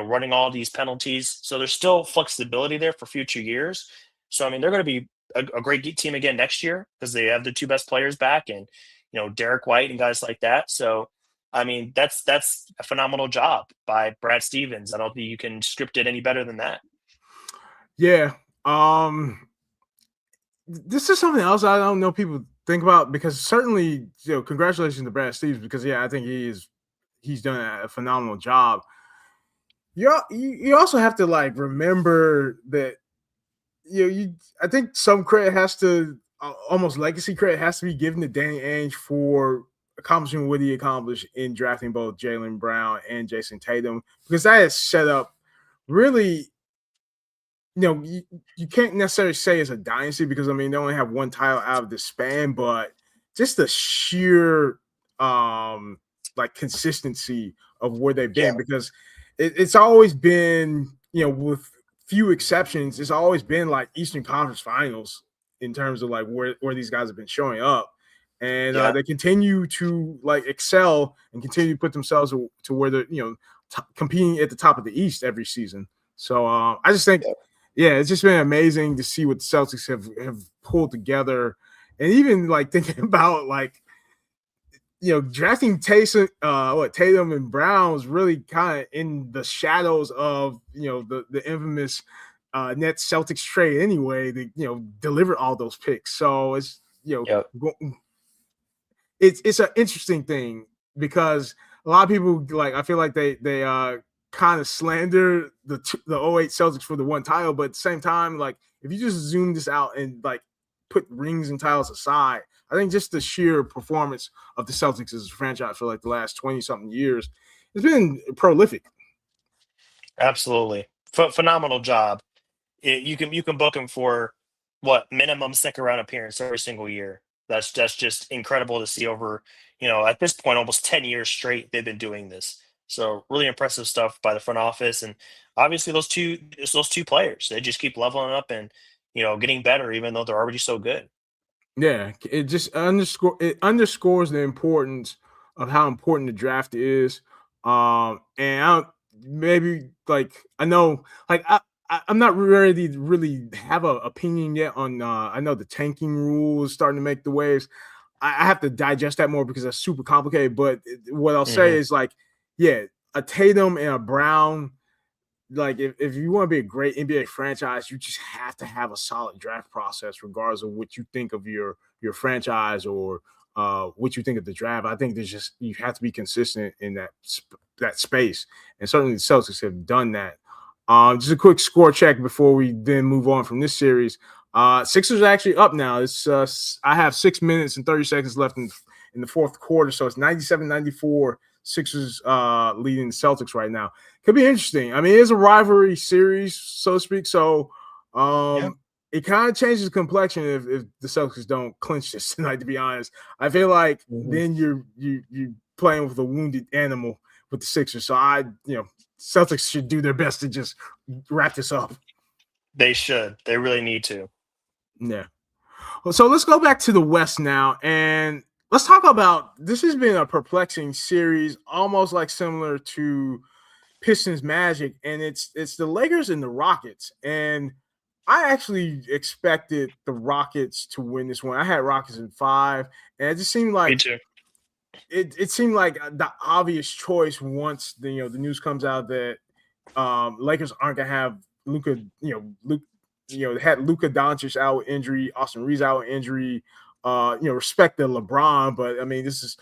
S2: running all these penalties. So there's still flexibility there for future years. So I mean, they're going to be a great team again next year because they have the two best players back and Derek White and guys like that. So I mean, that's a phenomenal job by Brad Stevens. I don't think you can script it any better than that.
S1: Yeah. This is something else I don't know people think about because certainly, congratulations to Brad Stevens because I think he's done a phenomenal job. You also have to like remember that I think some credit has to almost legacy credit has to be given to Danny Ainge for accomplishing what he accomplished in drafting both Jaylen Brown and Jason Tatum because that is set up really you can't necessarily say it's a dynasty because I mean they only have one title out of the span, but just the sheer like consistency of where they've
S2: Yeah,
S1: been because it's always been with few exceptions, it's always been like Eastern Conference Finals in terms of like where these guys have been showing up, and
S2: yeah,
S1: they continue to like excel and continue to put themselves to where they're competing at the top of the East every season. So I just think
S2: yeah,
S1: yeah, it's just been amazing to see what the Celtics have pulled together, and even like thinking about like drafting Tatum and Brown was really kind of in the shadows of the infamous Nets Celtics trade anyway. They delivered all those picks, so it's
S2: yeah.
S1: it's an interesting thing because a lot of people like I feel like they kind of slander the '08 Celtics for the one title, but at the same time, like if you just zoom this out and like put rings and titles aside, I think just the sheer performance of the Celtics as a franchise for like the last 20 something years, it's been prolific.
S2: Absolutely, phenomenal job. You can book him for what minimum second round appearance every single year. That's just incredible to see over at this point almost 10 years straight they've been doing this. So really impressive stuff by the front office and obviously those two players they just keep leveling up and getting better even though they're already so good.
S1: Yeah, it underscores the importance of how important the draft is. And I don't, maybe like I know like I'm not ready to really have an opinion yet on I know the tanking rules starting to make the waves. I have to digest that more because that's super complicated. But what I'll say
S2: Hmm.
S1: is like, yeah, a Tatum and a Brown, like if you want to be a great NBA franchise, you just have to have a solid draft process, regardless of what you think of your franchise or what you think of the draft. I think there's just you have to be consistent in that space, and certainly the Celtics have done that. Just a quick score check before we then move on from this series. Sixers are actually up now. It's I have 6 minutes and 30 seconds left in the fourth quarter, so it's 97-94. Sixers leading the Celtics right now. Could be interesting. I mean, it's a rivalry series, so to speak. So
S2: Yeah.
S1: it kind of changes the complexion if the Celtics don't clinch this tonight, to be honest. I feel like
S2: Hmm.
S1: then you playing with a wounded animal with the Sixers. So Celtics should do their best to just wrap this up.
S2: They should. They really need to.
S1: Yeah. Well, so let's go back to the West now, and let's talk about this. Has been a perplexing series, almost like similar to Pistons Magic, and it's the Lakers and the Rockets. And I actually expected the Rockets to win this one. I had Rockets in 5, and it just seemed
S2: Me
S1: like
S2: too.
S1: it seemed like the obvious choice once the news comes out that Lakers aren't gonna have Luka, they had Luka Doncic out with injury, Austin Reeves out with injury. Respect the LeBron, but I mean, this is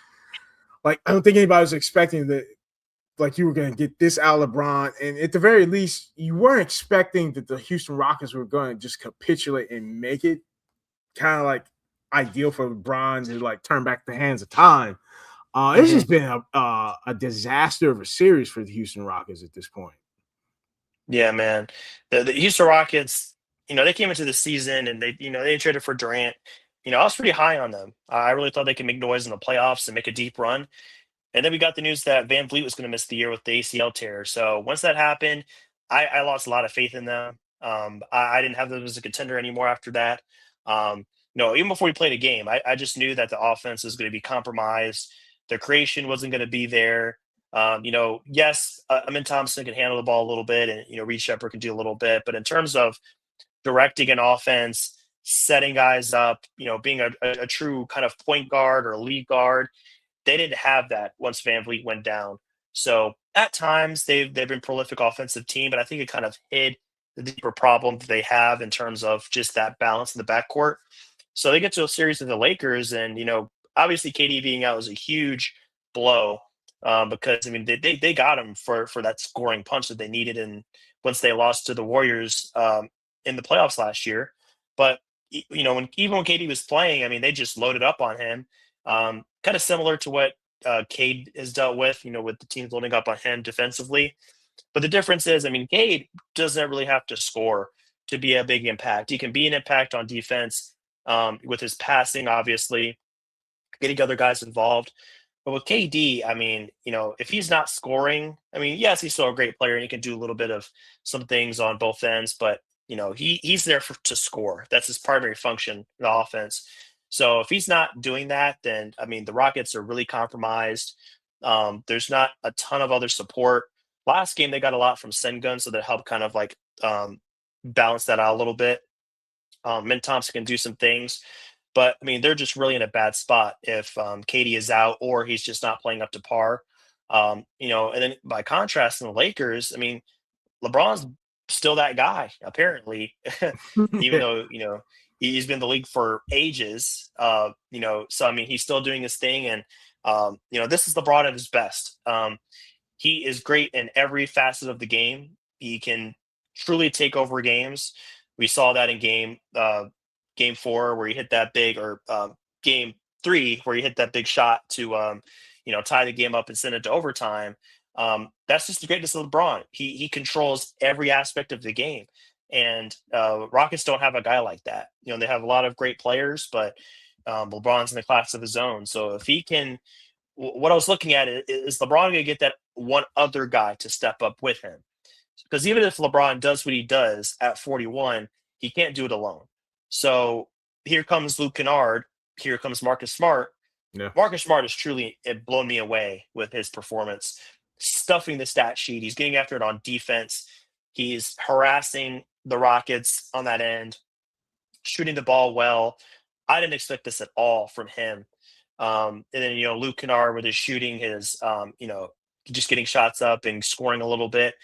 S1: like I don't think anybody was expecting that like you were going to get this out of LeBron, and at the very least, you weren't expecting that the Houston Rockets were going to just capitulate and make it kind of like ideal for LeBron to like turn back the hands of time. It's
S2: Hmm.
S1: just been a disaster of a series for the Houston Rockets at this point.
S2: Yeah, man. The Houston Rockets, they came into the season and they traded for Durant. I was pretty high on them. I really thought they could make noise in the playoffs and make a deep run. And then we got the news that Van Vliet was going to miss the year with the ACL tear. So once that happened, I lost a lot of faith in them. I didn't have them as a contender anymore after that. No, even before we played a game, I just knew that the offense was going to be compromised. Their creation wasn't going to be there. Yes, Amin Thompson can handle the ball a little bit, and Reed Shepard can do a little bit. But in terms of directing an offense, setting guys up, being a true kind of point guard or lead guard, they didn't have that once Van Vliet went down. So at times they've been prolific offensive team, but I think it kind of hid the deeper problem that they have in terms of just that balance in the backcourt. So they get to a series of the Lakers, and obviously KD being out was a huge blow because I mean they got him for that scoring punch that they needed, and once they lost to the Warriors in the playoffs last year, but when KD was playing, I mean they just loaded up on him, kind of similar to what Cade has dealt with, with the teams loading up on him defensively. But the difference is, I mean, Cade doesn't really have to score to be a big impact. He can be an impact on defense with his passing, obviously, getting other guys involved. But with KD, I mean, if he's not scoring, I mean, yes, he's still a great player and he can do a little bit of some things on both ends, but he's there to score. That's his primary function in the offense. So if he's not doing that, then I mean, the Rockets are really compromised. There's not a ton of other support. Last game they got a lot from Sengun, so that helped kind of like balance that out a little bit. Mint Thompson can do some things, but I mean, they're just really in a bad spot if Katie is out or he's just not playing up to par. And then by contrast, in the Lakers, I mean, LeBron's still that guy, apparently, even
S1: Yeah.
S2: though, he's been in the league for ages. So I mean, he's still doing his thing. And, this is LeBron at his best. He is great in every facet of the game. He can truly take over games. We saw that in game 4 where he hit that big, or game 3 where he hit that big shot to tie the game up and send it to overtime. That's just the greatness of LeBron. He controls every aspect of the game, and Rockets don't have a guy like that. They have a lot of great players, but LeBron's in a class of his own. So if he can, what I was looking at is LeBron going to get that one other guy to step up with him? Because even if LeBron does what he does at 41, he can't do it alone. So here comes Luke Kennard, here comes Marcus Smart.
S1: Yeah.
S2: Marcus Smart has truly blown me away with his performance, stuffing the stat sheet. He's getting after it on defense. He's harassing the Rockets on that end, shooting the ball well. I didn't expect this at all from him. And then, Luke Kennard with his shooting, just getting shots up and scoring a little bit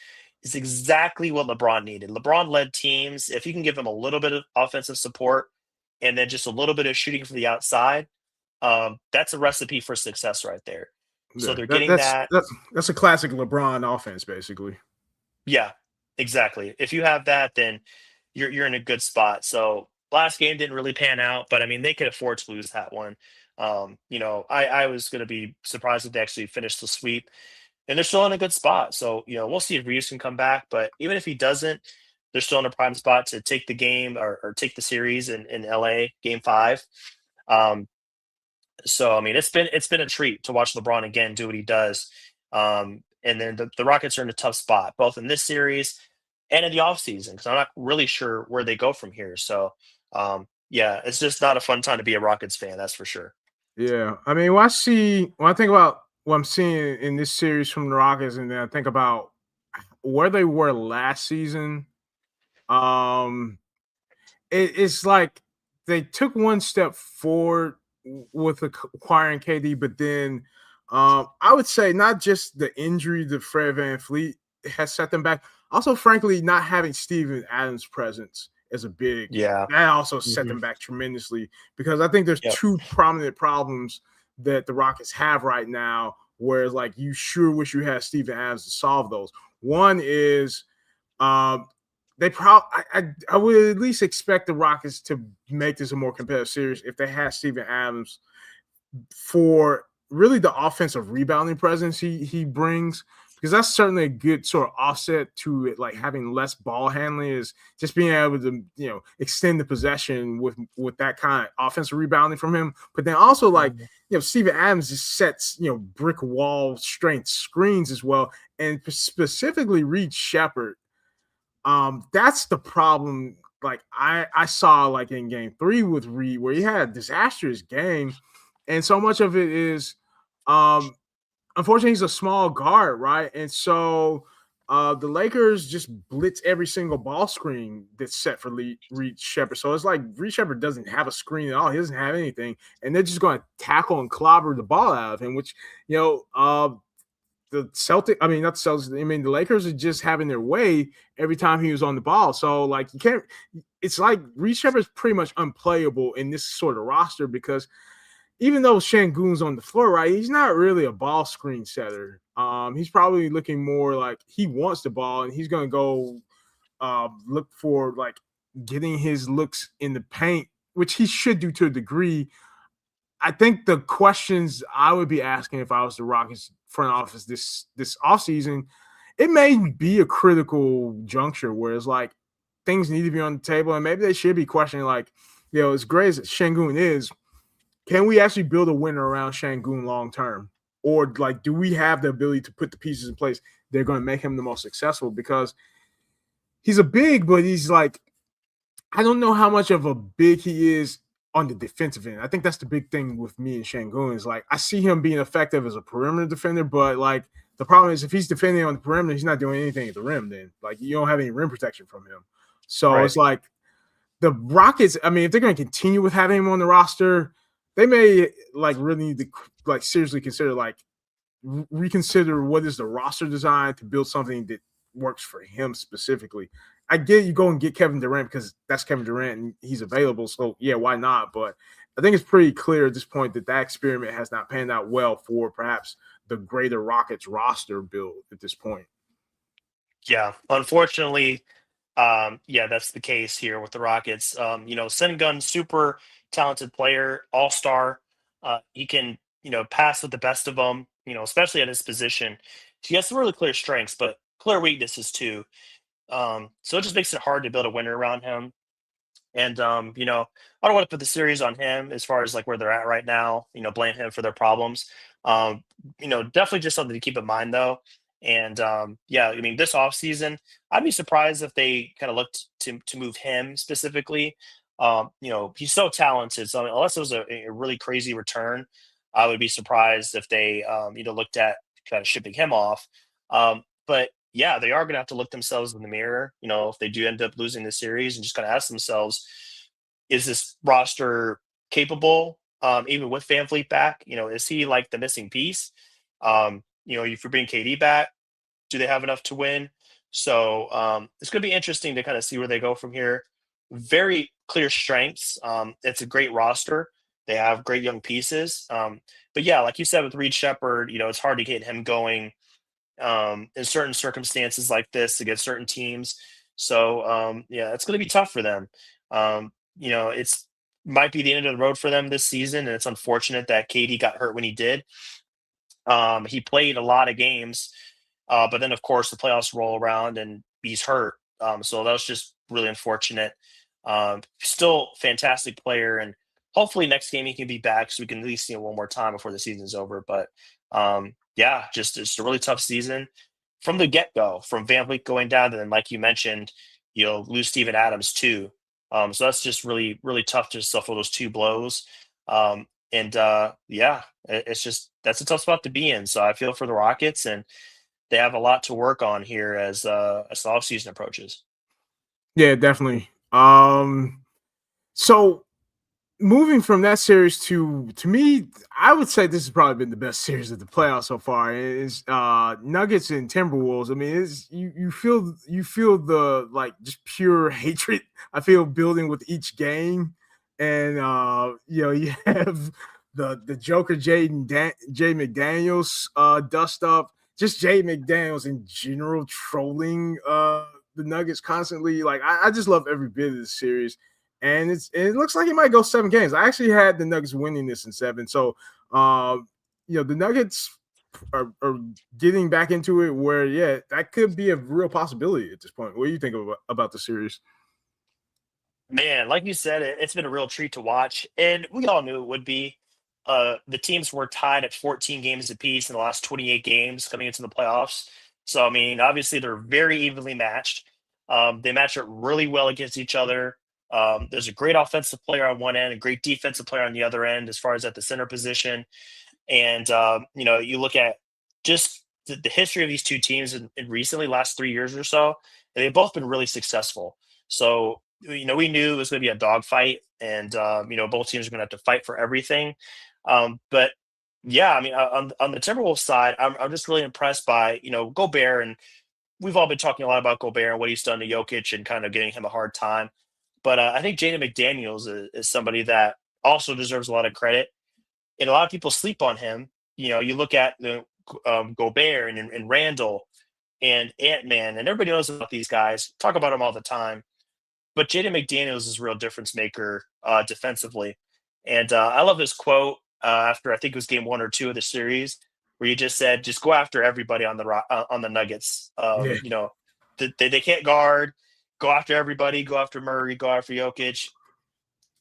S2: is exactly what LeBron needed. LeBron led teams. If you can give him a little bit of offensive support and then just a little bit of shooting from the outside, that's a recipe for success right there. So
S1: Yeah,
S2: they're getting that.
S1: that's a classic LeBron offense, basically.
S2: Yeah, exactly. If you have that, then you're in a good spot. So last game didn't really pan out, but I mean they could afford to lose that one. I was going to be surprised if they actually finished the sweep, and they're still in a good spot. So we'll see if Reeves can come back, but even if he doesn't, they're still in a prime spot to take the game or take the series in LA Game 5. Um, so I mean, it's been a treat to watch LeBron again do what he does. And then the Rockets are in a tough spot, both in this series and in the offseason, because I'm not really sure where they go from here. So yeah, it's just not a fun time to be a Rockets fan, that's for sure.
S1: Yeah, I mean, when I think about what I'm seeing in this series from the Rockets, and then I think about where they were last season, um, it's like they took one step forward with acquiring KD, but then I would say not just the injury to Fred VanVleet has set them back. Also, frankly, not having Steven Adams' presence as a big
S2: Yeah.
S1: that also set
S2: Hmm.
S1: them back tremendously because I think there's
S2: Yep.
S1: two prominent problems that the Rockets have right now. Whereas, like, you sure wish you had Steven Adams to solve those. One is um, they probably I would at least expect the Rockets to make this a more competitive series if they had Steven Adams for really the offensive rebounding presence he brings because that's certainly a good sort of offset to it, like having less ball handling is just being able to extend the possession with that kind of offensive rebounding from him. But then also like
S2: Mhm.
S1: Steven Adams just sets brick wall strength screens as well, and specifically Reed Shepard. That's the problem. Like I saw like in game 3 with Reed where he had a disastrous game, and so much of it is um unfortunately he's a small guard, right? And so the Lakers just blitz every single ball screen that's set for Reed Shepard. So it's like Reed Shepard doesn't have a screen at all. He doesn't have anything, and they're just going to tackle and clobber the ball out of him. Which the Celtic, I mean, not the Celtics, I mean, the Lakers are just having their way every time he was on the ball. So, like, you can't, it's like Reed Shepard's pretty much unplayable in this sort of roster because even though Şengün's on the floor, right, he's not really a ball screen setter. He's probably looking more like he wants the ball and he's going to go look for like getting his looks in the paint, which he should do to a degree. I think the questions I would be asking if I was the Rockets front office this offseason, it may be a critical juncture where it's like things need to be on the table, and maybe they should be questioning like, as great as Şengün is, can we actually build a winner around Şengün long term? Or like, do we have the ability to put the pieces in place they're going to make him the most successful? Because he's a big, but he's like I don't know how much of a big he is on the defensive end. I think that's the big thing with me and Şengün is like I see him being effective as a perimeter defender, but like the problem is if he's defending on the perimeter, he's not doing anything at the rim. Then like you don't have any rim protection from him. So
S2: Right.
S1: it's like the Rockets. I mean, if they're going to continue with having him on the roster, they may like really need to like seriously consider like reconsider what is the roster design to build something that works for him specifically. I get you go and get Kevin Durant because that's Kevin Durant and he's available. So yeah, why not? But I think it's pretty clear at this point that experiment has not panned out well for perhaps the greater Rockets roster build at this point.
S2: Yeah. Unfortunately, yeah, that's the case here with the Rockets. Sengun, super talented player, all star. He can, pass with the best of them, especially at his position. He has some really clear strengths, but clear weaknesses too. So it just makes it hard to build a winner around him. And I don't want to put the series on him as far as like where they're at right now. Blame him for their problems. Um, definitely just something to keep in mind though. And yeah, I mean, this offseason, I'd be surprised if they kind of looked to move him specifically. He's so talented. So I mean, unless it was a really crazy return, I would be surprised if they looked at kind of shipping him off. But yeah, they are going to have to look themselves in the mirror. If they do end up losing the series, and just kind of ask themselves, is this roster capable? Even with Van Fleet back, is he like the missing piece? If you bring KD back, do they have enough to win? So it's going to be interesting to kind of see where they go from here. Very clear strengths. It's a great roster. They have great young pieces. But yeah, like you said with Reed Shepard, it's hard to get him going in certain circumstances like this against certain teams. So yeah, it's going to be tough for them. It's might be the end of the road for them this season, and it's unfortunate that KD got hurt when he did. He played a lot of games, but then of course the playoffs roll around and he's hurt. So that was just really unfortunate. Still fantastic player, and hopefully next game he can be back so we can at least see him one more time before the season's over. But yeah, just a really tough season from the get go, from Van Vliet going down, and then like you mentioned, lose Steven Adams too. So that's just really really tough to suffer those two blows. And yeah, it's just that's a tough spot to be in. So I feel for the Rockets, and they have a lot to work on here as the offseason approaches.
S1: Yeah, definitely. So moving from that series to me, I would say this has probably been the best series of the playoffs so far. Is Nuggets and Timberwolves. I mean, it's you feel the like just pure hatred I feel building with each game, and you have the Joker Jay McDaniels dust up, just Jay McDaniels in general trolling the Nuggets constantly. Like I just love every bit of this series, and it looks like it might go 7 games. I actually had the Nuggets winning this in 7. So the Nuggets are getting back into it where, yeah, that could be a real possibility at this point. What do you think about the series?
S2: Man, like you said, it's been a real treat to watch, and we all knew it would be. The teams were tied at 14 games apiece in the last 28 games coming into the playoffs. So, I mean, obviously, they're very evenly matched. They match up really well against each other. There's a great offensive player on one end, a great defensive player on the other end, as far as at the center position. And you look at just the history of these two teams in recently last 3 years or so, and they've both been really successful. So we knew it was going to be a dogfight, and both teams are going to have to fight for everything. But yeah, I mean, on the Timberwolves side, I'm just really impressed by Gobert, and we've all been talking a lot about Gobert and what he's done to Jokic and kind of giving him a hard time. But I think Jaden McDaniels is somebody that also deserves a lot of credit, and a lot of people sleep on him. You look at the Gobert and Randall and Ant Man, and everybody knows about these guys. Talk about them all the time. But Jaden McDaniels is a real difference maker defensively. And I love this quote after I think it was game 1 or 2 of the series, where you just said, "Just go after everybody on the Nuggets.
S1: Yeah,
S2: They can't guard. Go after everybody. Go after Murray. Go after Jokic."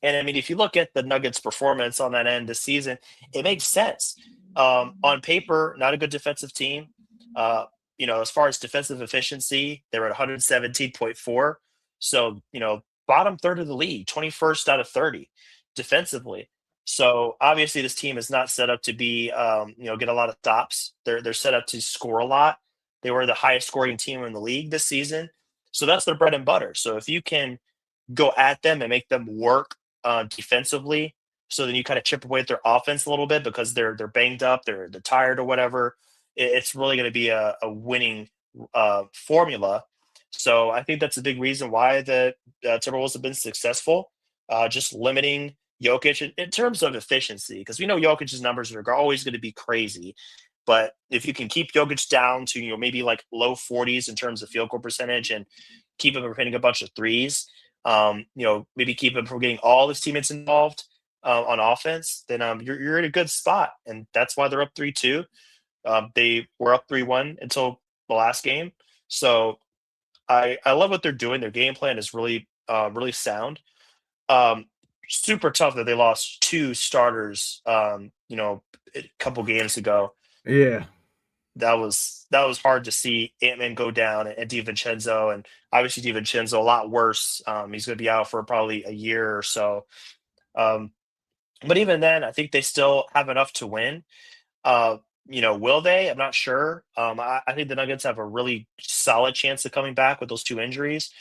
S2: And I mean, if you look at the Nuggets' performance on that end this season, it makes sense. On paper, not a good defensive team. As far as defensive efficiency, they were at 117.4. So, bottom third of the league, 21st out of 30 defensively. So obviously this team is not set up to be, get a lot of stops. They're set up to score a lot. They were the highest scoring team in the league this season. So that's their bread and butter. So if you can go at them and make them work defensively. So then you kind of chip away at their offense a little bit because they're banged up, they're tired or whatever. It's really going to be a winning formula. So I think that's a big reason why the Timberwolves have been successful, just limiting Jokic in terms of efficiency, because we know Jokic's numbers are always going to be crazy. But if you can keep Jokic down to maybe like low 40s in terms of field goal percentage and keep him from hitting a bunch of threes, maybe keep him from getting all his teammates involved on offense, then you're in a good spot, and that's why they're up 3-2. They were up 3-1 until the last game, so I love what they're doing. Their game plan is really really sound. Um, Super tough that they lost two starters, a couple games ago.
S1: yeah.
S2: that was hard to see Ant-Man go down and DiVincenzo, and obviously DiVincenzo a lot worse. He's going to be out for probably a year or so. Um, but even then, I think they still have enough to win. Uh, will they? I'm not sure. I think the Nuggets have a really solid chance of coming back with those two injuries.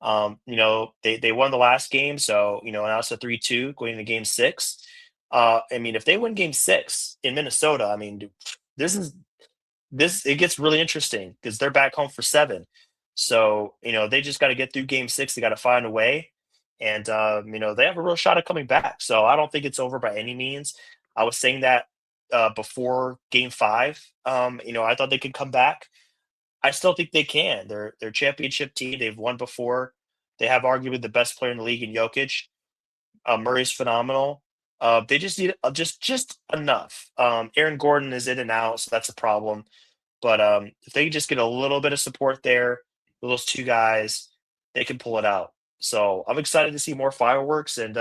S2: They won the last game, so now it's a 3-2 going into game six. I mean, if they win game six in Minnesota, I mean, this is this it gets really interesting because they're back home for seven. So, they just got to get through game six. They got to find a way. And, they have a real shot at coming back. So I don't think it's over by any means. I was saying that before game five. I thought they could come back. I still think they can. They're a championship team. They've won before. They have arguably the best player in the league in Jokic. Murray's phenomenal. They just need just enough. Aaron Gordon is in and out, so that's a problem. But if they just get a little bit of support there, with those two guys, they can pull it out. So I'm excited to see more fireworks and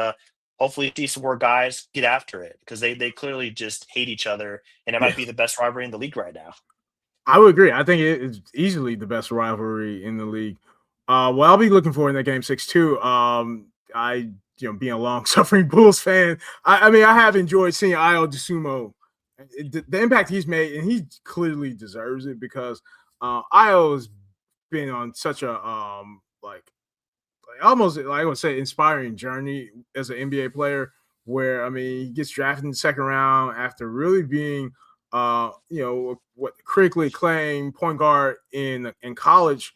S2: hopefully see some more guys get after it because they clearly just hate each other, and it might
S1: Yeah,
S2: be the best rivalry in the league right now.
S1: I would agree. I think it is easily the best rivalry in the league. What I'll be looking for in that game six too. Being a long suffering Bulls fan, I mean, I have enjoyed seeing Io DeSumo, the impact he's made, and he clearly deserves it because Io has been on such a almost like I would say inspiring journey as an NBA player. Where I mean, he gets drafted in the second round after really being, what critically acclaimed point guard in college.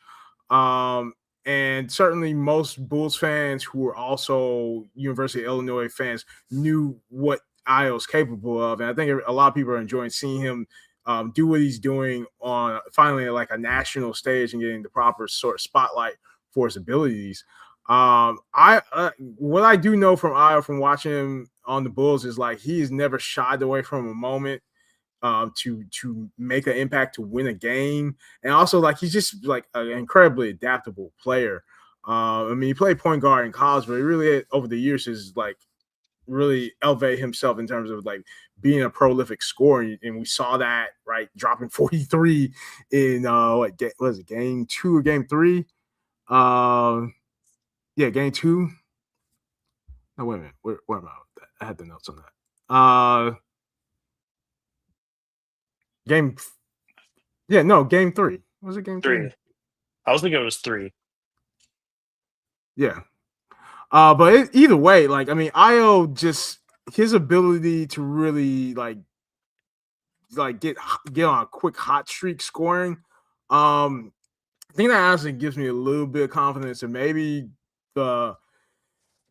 S1: Um, and certainly most Bulls fans who were also University of Illinois fans knew what Io's capable of. And I think a lot of people are enjoying seeing him do what he's doing on finally like a national stage and getting the proper sort of spotlight for his abilities. I What I do know from Io from watching him on the Bulls is like he's never shied away from a moment to make an impact to win a game, and also like he's just like an incredibly adaptable player. I mean, he played point guard in college, but he really over the years has like really elevate himself in terms of like being a prolific scorer, and we saw that right dropping 43 in what was it, game two or game three? Yeah, game two. No, wait a minute. Where am I with that? I had the notes on that. Game. Yeah, no, game three. Was it game three?
S2: Three. I was thinking it was three.
S1: Yeah. Either way, like I mean, Io just his ability to really like get on a quick hot streak scoring. I think that actually gives me a little bit of confidence, and the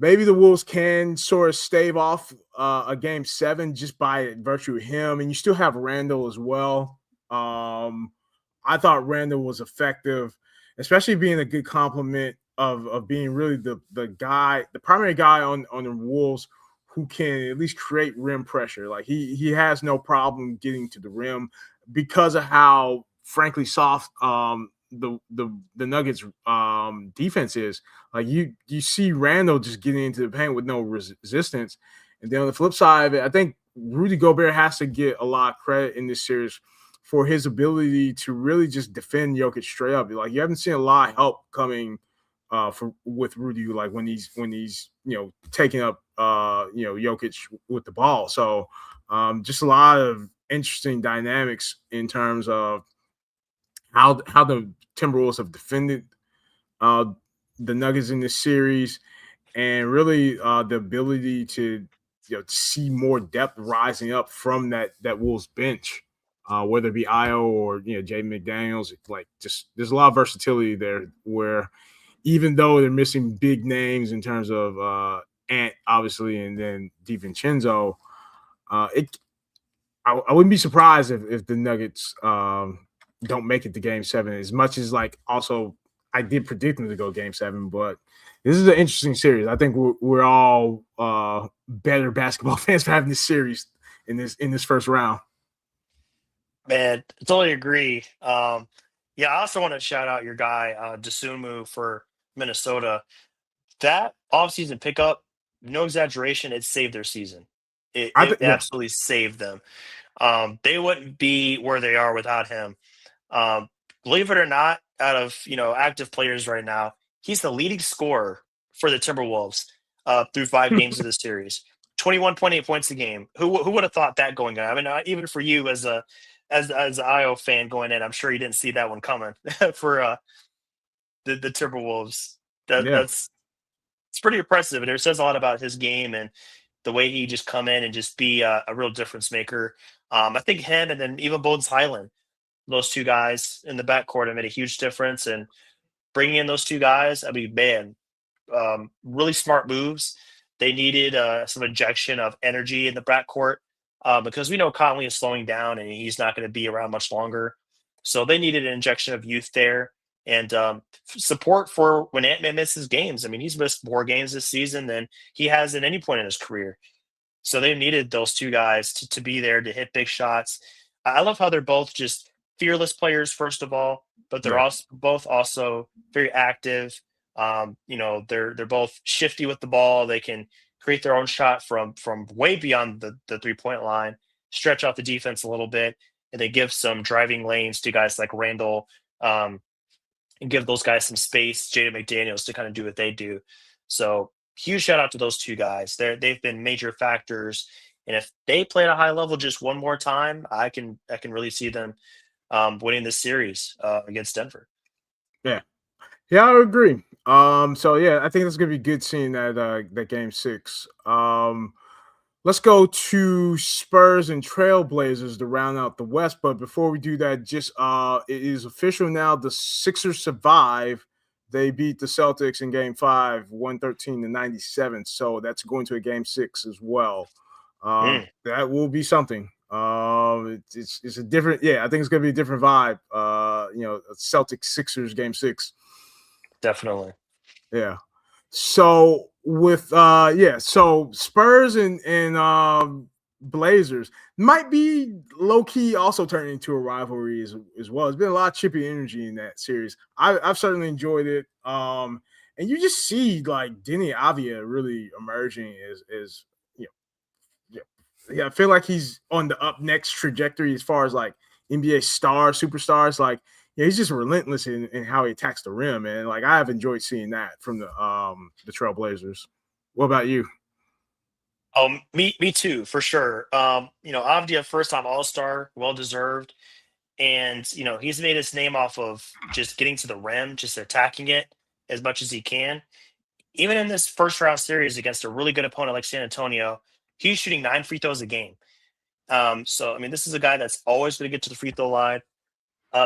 S1: maybe the Wolves can sort of stave off a game seven just by virtue of him. And you still have Randall as well. I thought Randall was effective, especially being a good complement of being really the guy, the primary guy on the Wolves who can at least create rim pressure. Like he has no problem getting to the rim because of how frankly soft the Nuggets defense is. Like you see Randall just getting into the paint with no resistance. And then on the flip side of it, I think Rudy Gobert has to get a lot of credit in this series for his ability to really just defend Jokic straight up. Like you haven't seen a lot of help coming with Rudy, like when he's taking up Jokic with the ball. So just a lot of interesting dynamics in terms of how the Timberwolves have defended uh, the Nuggets in this series, and really the ability to to see more depth rising up from that Wolves bench, whether it be Io or Jay McDaniels. Like just there's a lot of versatility there. Where even though they're missing big names in terms of Ant, obviously, and then DiVincenzo, it I wouldn't be surprised if the Nuggets don't make it to Game Seven. As much as like also I did predict them to go Game Seven, but this is an interesting series. I think we're all better basketball fans for having this series in this first round.
S2: Man, I totally agree. Yeah, I also want to shout out your guy, Desumu for Minnesota. That offseason pickup, no exaggeration, it saved their season. It
S1: I
S2: it
S1: think yeah,
S2: absolutely saved them. They wouldn't be where they are without him. Um, Believe it or not, out of active players right now, he's the leading scorer for the Timberwolves through 5 games of the series. 21.8 points a game. Who would have thought that going on? I mean, even for you as an IO fan going in, I'm sure you didn't see that one coming for the Timberwolves.
S1: Yeah,
S2: That's it's pretty impressive, and it says a lot about his game and the way he just come in and just be a real difference maker. I think him and then even Bones Highland, those two guys in the backcourt have made a huge difference. And bringing in those two guys, I mean, man, really smart moves. They needed some injection of energy in the backcourt because we know Conley is slowing down and he's not going to be around much longer. So they needed an injection of youth there and support for when Ant-Man misses games. I mean, he's missed more games this season than he has at any point in his career. So they needed those two guys to be there to hit big shots. I love how they're both just fearless players, first of all, but they're
S1: yeah,
S2: also both also very active. They're both shifty with the ball. They can create their own shot from way beyond the 3 point line, stretch out the defense a little bit, and they give some driving lanes to guys like Randall, um, and give those guys some space, Jaden McDaniels, to kind of do what they do. So huge shout out to those two guys. They've been major factors. And if they play at a high level just one more time, I can really see them winning this series against Denver.
S1: yeah. Yeah, I would agree. So yeah, I think it's gonna be good seeing that game six. Let's go to Spurs and Trailblazers to round out the West. But before we do that, just it is official now. The Sixers survive. They beat the Celtics in game five, 113-97. So that's going to a game six as well.
S2: Mm,
S1: That will be something. It's a different, yeah, I think it's gonna be a different vibe. Celtics Sixers game six.
S2: definitely.
S1: Yeah. So with so Spurs and Blazers might be low key also turning into a rivalry as well. There's been a lot of chippy energy in that series. I've certainly enjoyed it. And you just see like Denny Avia really emerging as you know, yeah, I feel like he's on the up next trajectory as far as like NBA stars, superstars. Like, yeah, he's just relentless in how he attacks the rim, and like I have enjoyed seeing that from the Trailblazers. What about you?
S2: Me too, for sure. Avdia, first time All Star, well deserved, and he's made his name off of just getting to the rim, just attacking it as much as he can. Even in this first round series against a really good opponent like San Antonio, he's shooting 9 free throws a game. So I mean, this is a guy that's always going to get to the free throw line.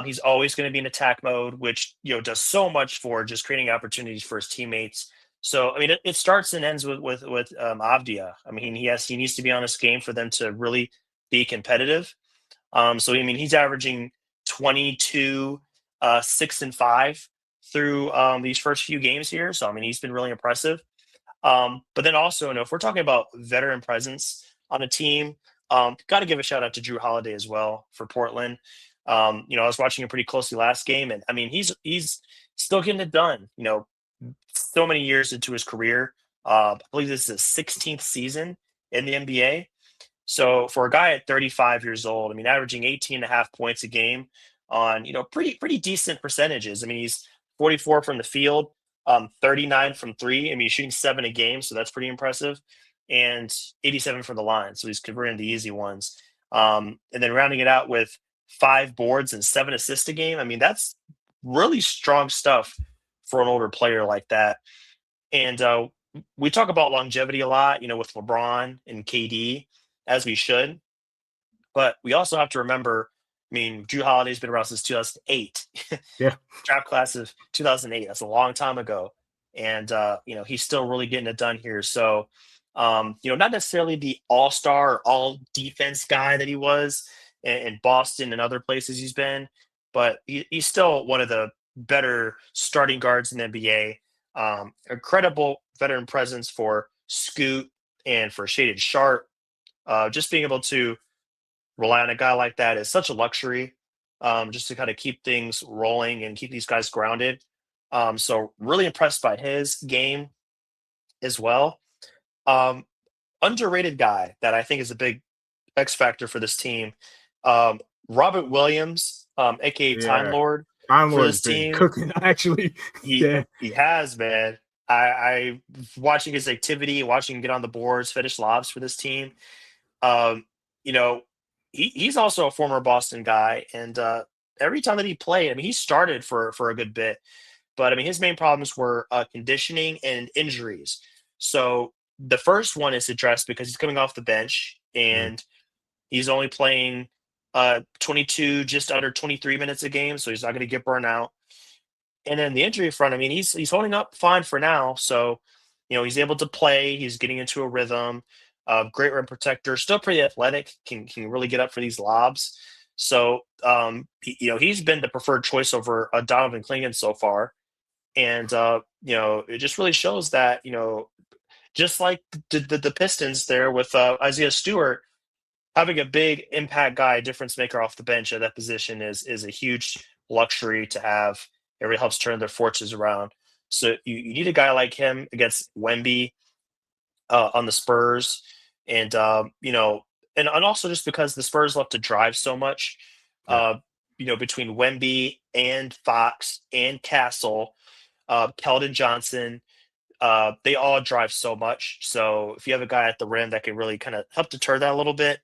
S2: He's always going to be in attack mode, which does so much for just creating opportunities for his teammates. So I mean, it starts and ends with Avdia. I mean, he needs to be on his game for them to really be competitive. So I mean, he's averaging 22, 6 and 5 through these first few games here. So I mean, he's been really impressive. But then also, if we're talking about veteran presence on a team, got to give a shout out to Drew Holiday as well for Portland. I was watching him pretty closely last game, and I mean, he's still getting it done. So many years into his career. I believe this is his 16th season in the NBA. So for a guy at 35 years old, I mean, averaging 18 and a half points a game on, pretty decent percentages. I mean, he's 44 from the field, 39 from three. I mean, he's shooting 7 a game, so that's pretty impressive. And 87 from the line. So he's converting the easy ones. And then rounding it out with 5 boards and 7 assists a game. I mean, that's really strong stuff for an older player like that. And we talk about longevity a lot, with LeBron and KD, as we should. But we also have to remember, I mean, Drew Holiday's been around since 2008,
S1: Yeah,
S2: draft class of 2008. That's a long time ago. And, he's still really getting it done here. So, not necessarily the all star or all defense guy that he was in Boston and other places he's been, but he's still one of the better starting guards in the NBA. Incredible veteran presence for Scoot and for Shaded Sharp. Just being able to rely on a guy like that is such a luxury, just to kind of keep things rolling and keep these guys grounded. So really impressed by his game as well. Um, Underrated guy that I think is a big X factor for this team. Robert Williams, aka Time
S1: Yeah,
S2: Lord,
S1: Time
S2: for
S1: Lord's
S2: this
S1: been
S2: team.
S1: cooking actually.
S2: He
S1: Yeah,
S2: he has, man. I watching his activity, watching him get on the boards, finish lobs for this team. Um, you know, he's also a former Boston guy, and every time that he played, I mean, he started for a good bit, but I mean, his main problems were conditioning and injuries. So the first one is addressed because he's coming off the bench
S1: mhm,
S2: and he's only playing 22, just under 23 minutes a game, so he's not going to get burned out. And then the injury front, I mean, he's holding up fine for now. So, he's able to play. He's getting into a rhythm. Great rim protector. Still pretty athletic. Can really get up for these lobs. So, he's been the preferred choice over Donovan Clingan so far. And it just really shows that just like the Pistons there with Isaiah Stewart, having a big impact guy, difference maker off the bench at that position is a huge luxury to have. It really helps turn their fortunes around. So you need a guy like him against Wemby on the Spurs, and and also just because the Spurs love to drive so much,
S1: yeah.
S2: uh, between Wemby and Fox and Castle, Keldon Johnson, they all drive so much. So if you have a guy at the rim that can really kind of help deter that a little bit,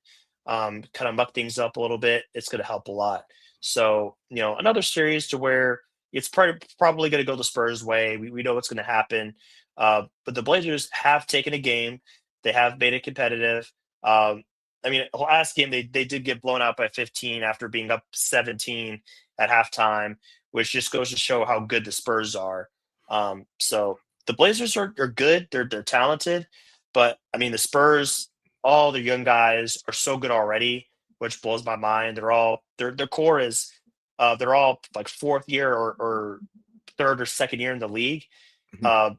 S2: kind of muck things up a little bit, it's going to help a lot. So, another series to where it's probably going to go the Spurs' way. We know what's going to happen. But the Blazers have taken a game. They have made it competitive. I mean, last game they did get blown out by 15 after being up 17 at halftime, which just goes to show how good the Spurs are. So the Blazers are good. They're talented, but I mean the Spurs, all the young guys are so good already, which blows my mind. Their core is they're all like fourth year or third or second year in the league.
S1: Mhm.
S2: Uh,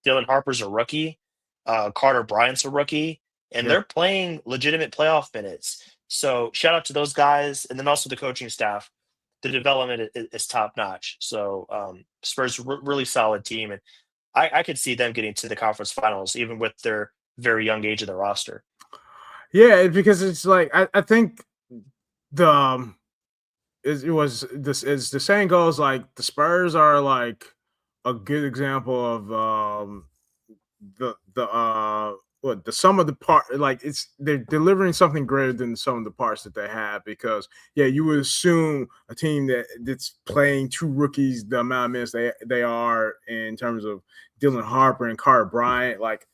S2: Dylan Harper's a rookie. Carter Bryant's a rookie, and
S1: Yeah.
S2: they're playing legitimate playoff minutes. So shout out to those guys, and then also the coaching staff. The development is top notch. So Spurs really solid team, and I could see them getting to the conference finals, even with their very young age of the roster.
S1: Yeah, because it's like I think the it was this as the saying goes, like the Spurs are like a good example of the what the sum of the part, like it's they're delivering something greater than the sum of the parts that they have, because yeah, you would assume a team that's playing two rookies the amount of minutes they are in terms of Dylan Harper and Carter Bryant, like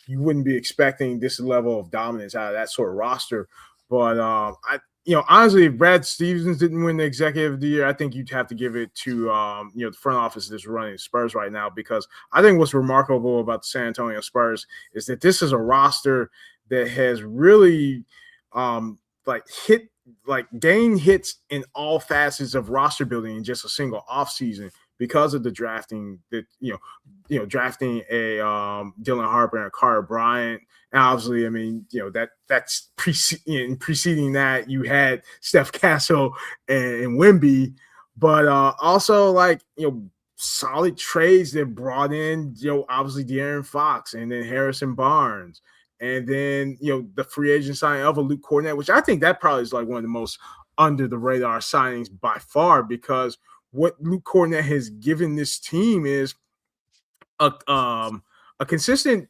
S1: you wouldn't be expecting this level of dominance out of that sort of roster. But honestly, if Brad Stevens didn't win the Executive of the Year, I think you'd have to give it to the front office that's running the Spurs right now, because I think what's remarkable about the San Antonio Spurs is that this is a roster that has really gained hits in all facets of roster building in just a single offseason because of the drafting that drafting a Dylan Harper and a Carter Bryant. And obviously, I mean, that's preceding that you had Steph Castle and Wemby, but also solid trades that brought in obviously De'Aaron Fox and then Harrison Barnes. And then, the free agent signing of a Luke Kornet, which I think that probably is like one of the most under the radar signings by far, because what Luke Kornet has given this team is a consistent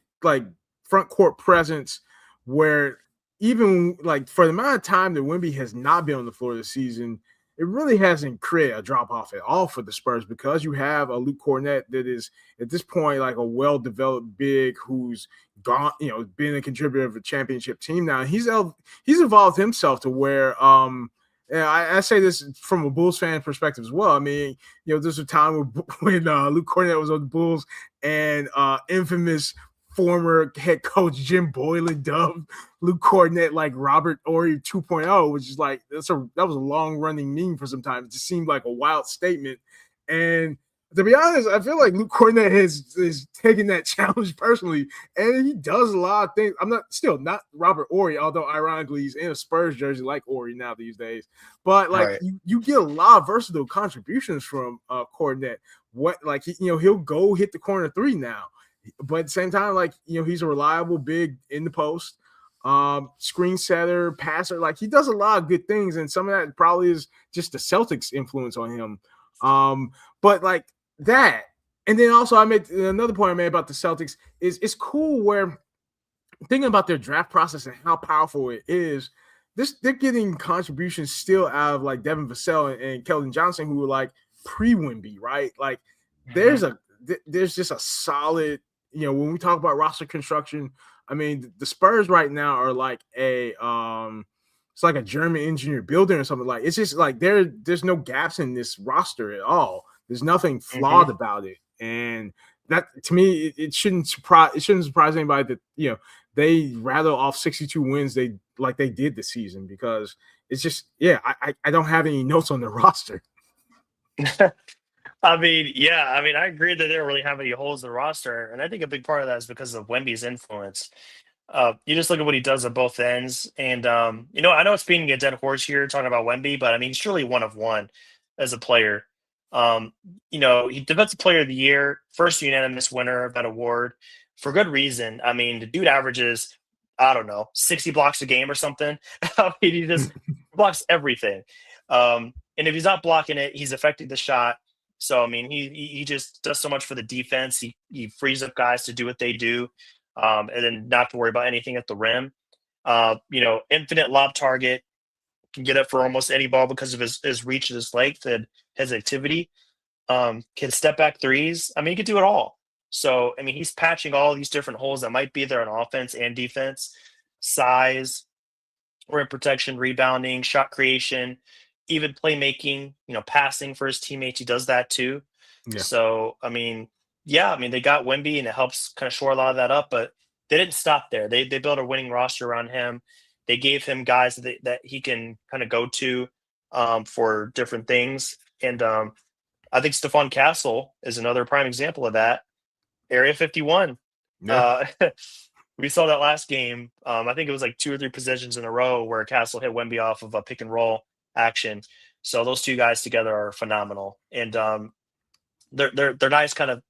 S1: front court presence, where even like for the amount of time that Wemby has not been on the floor this season, it really hasn't created a drop off at all for the Spurs, because you have a Luke Kornet that is at this point like a well developed big who's gone, been a contributor of a championship team now. And he's evolved himself to where and I say this from a Bulls fan perspective as well. I mean, there's a time when Luke Kornet was on the Bulls, and infamous former head coach Jim Boylan dubbed Luke Kornet like Robert Horry 2.0, which is like that was a long running meme for some time. It just seemed like a wild statement, and to be honest, I feel like Luke Kornet is taking that challenge personally, and he does a lot of things. I'm not Robert Horry, although ironically he's in a Spurs jersey like Horry now these days. But like
S2: Right.
S1: you get a lot of versatile contributions from Kornet. What like he'll go hit the corner three now, but at the same time, he's a reliable big in the post. screen setter, passer. Like he does a lot of good things, and some of that probably is just the Celtics' influence on him. But like that, and then also I made another point I made about the Celtics is it's cool where thinking about their draft process and how powerful it is. They're getting contributions still out of like Devin Vassell and Keldon Johnson, who were like pre-Wimby, right? Like
S2: Mhm.
S1: there's just a solid, when we talk about roster construction, I mean the Spurs right now are like it's like a German engineer building or something. Like it's just like there's no gaps in this roster at all. There's nothing
S2: Mhm.
S1: flawed about it. And that to me, it shouldn't surprise anybody that they rattle off 62 wins they did this season, because it's just I don't have any notes on the roster.
S2: I mean, yeah, I mean, I agree that they don't really have any holes in the roster, and I think a big part of that is because of Wemby's influence. You just look at what he does at both ends, and I know it's being a dead horse here talking about Wemby, but I mean, he's truly one of one as a player. Um, he defensive player of the year, first unanimous winner of that award for good reason. I mean, the dude averages, I don't know, 60 blocks a game or something. I mean, he just blocks everything. And if he's not blocking it, he's affecting the shot. So I mean, he just does so much for the defense. He frees up guys to do what they do, and then not to worry about anything at the rim. Infinite lob target, can get up for almost any ball because of his reach and his length and his activity. Can step back threes. I mean, he can do it all. So I mean, he's patching all these different holes that might be there on offense and defense. Size, rim protection, rebounding, shot creation, even playmaking, passing for his teammates. He does that too.
S1: Yeah.
S2: So, I mean, yeah, I mean, they got Wemby and it helps kind of shore a lot of that up, but they didn't stop there. They built a winning roster around him. They gave him guys that he can kind of go to for different things. And I think Stephon Castle is another prime example of that. Area 51.
S1: Yeah.
S2: Uh, we saw that last game. I think it was like two or three possessions in a row where Castle hit Wemby off of a pick and roll action. So those two guys together are phenomenal, and they're nice kind of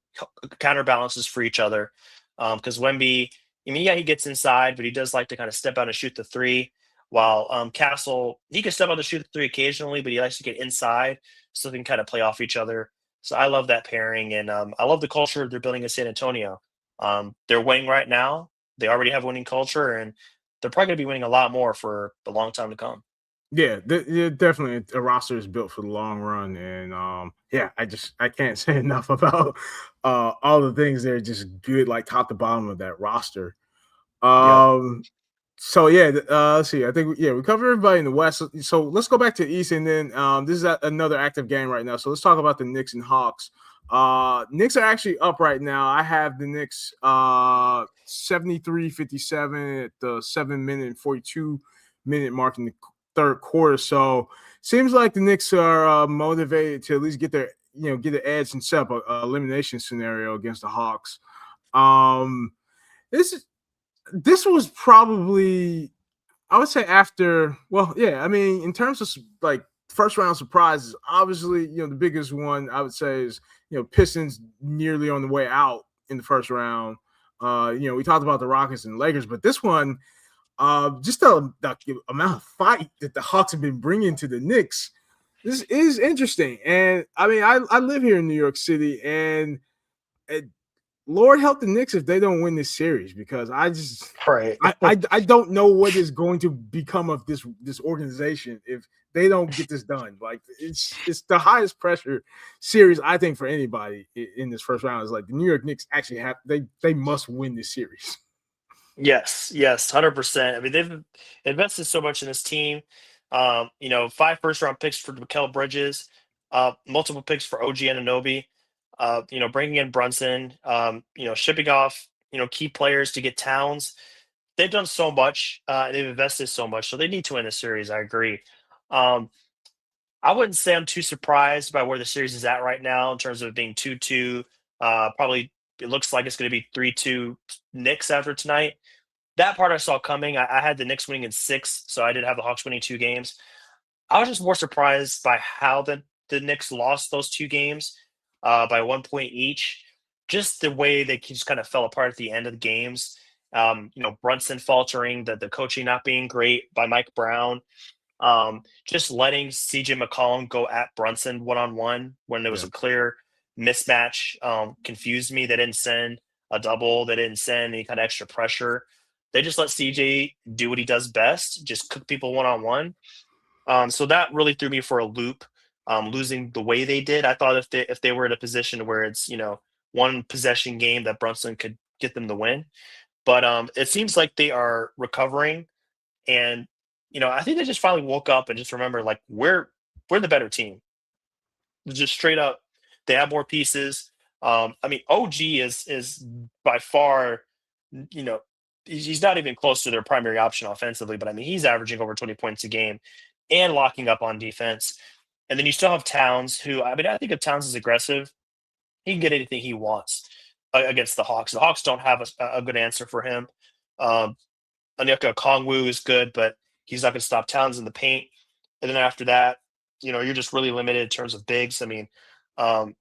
S2: counterbalances for each other. Because Wemby, I mean, yeah, he gets inside, but he does like to kind of step out and shoot the three. While Castle, he can step out and shoot the three occasionally, but he likes to get inside so they can kind of play off each other. So I love that pairing, and I love the culture they're building in San Antonio. They're winning right now. They already have winning culture, and they're probably going to be winning a lot more for a long time to come.
S1: Yeah, definitely a roster is built for the long run, and I can't say enough about all the things that are just good, like top to bottom of that roster.
S2: Yep.
S1: Um, so yeah, let's see. I think we covered everybody in the West. So let's go back to the East, and then this is another active game right now. So let's talk about the Knicks and Hawks. Knicks are actually up right now. I have the Knicks 73-57 at the 7-minute and 42-minute mark in the third quarter. So seems like the Knicks are motivated to at least get get an edge and set up a elimination scenario against the Hawks. Um, this this was probably, I would say, after, well, yeah, I mean, in terms of like first round surprises, obviously, the biggest one I would say is, Pistons nearly on the way out in the first round. We talked about the Rockets and Lakers, but this one, just the amount of fight that the Hawks have been bringing to the Knicks, this is interesting. And I mean, I live here in New York City, and it, Lord help the Knicks if they don't win this series, because I just
S2: Right.
S1: I don't know what is going to become of this organization if they don't get this done. Like it's the highest pressure series I think for anybody in this first round. Is like the New York Knicks actually have they must win this series.
S2: Yes, yes, 100%. I mean, they've invested so much in this team. 5 first round picks for Mikal Bridges, multiple picks for OG Anunoby, bringing in Brunson, shipping off, key players to get Towns. They've done so much. They've invested so much. So they need to win the series. I agree. Um, I wouldn't say I'm too surprised by where the series is at right now in terms of it being 2-2. Probably it looks like it's going to be 3-2 Knicks after tonight. That part I saw coming. I had the Knicks winning in 6, so I did have the Hawks winning 2 games. I was just more surprised by how the Knicks lost those 2 games, by 1 point each. Just the way they just kind of fell apart at the end of the games. Brunson faltering, the coaching not being great by Mike Brown. Just letting CJ McCollum go at Brunson one-on-one when there was
S1: Yeah.
S2: a clear mismatch confused me. They didn't send a double. They didn't send any kind of extra pressure. They just let CJ do what he does best, just cook people one-on-one. So that really threw me for a loop. Losing the way they did, I thought if they were in a position where it's one possession game that Brunson could get them the win. But it seems like they are recovering, and I think they just finally woke up and just remember like we're the better team. Just straight up, they have more pieces. I mean, OG is by far, you know, he's not even close to their primary option offensively, but I mean, he's averaging over 20 points a game and locking up on defense. And then you still have Towns, who I mean, I think if Towns is aggressive, he can get anything he wants against the Hawks. The Hawks don't have a good answer for him. Um, Onyeka Okongwu is good, but he's not going to stop Towns in the paint. And then after that, you're just really limited in terms of bigs. I mean, um,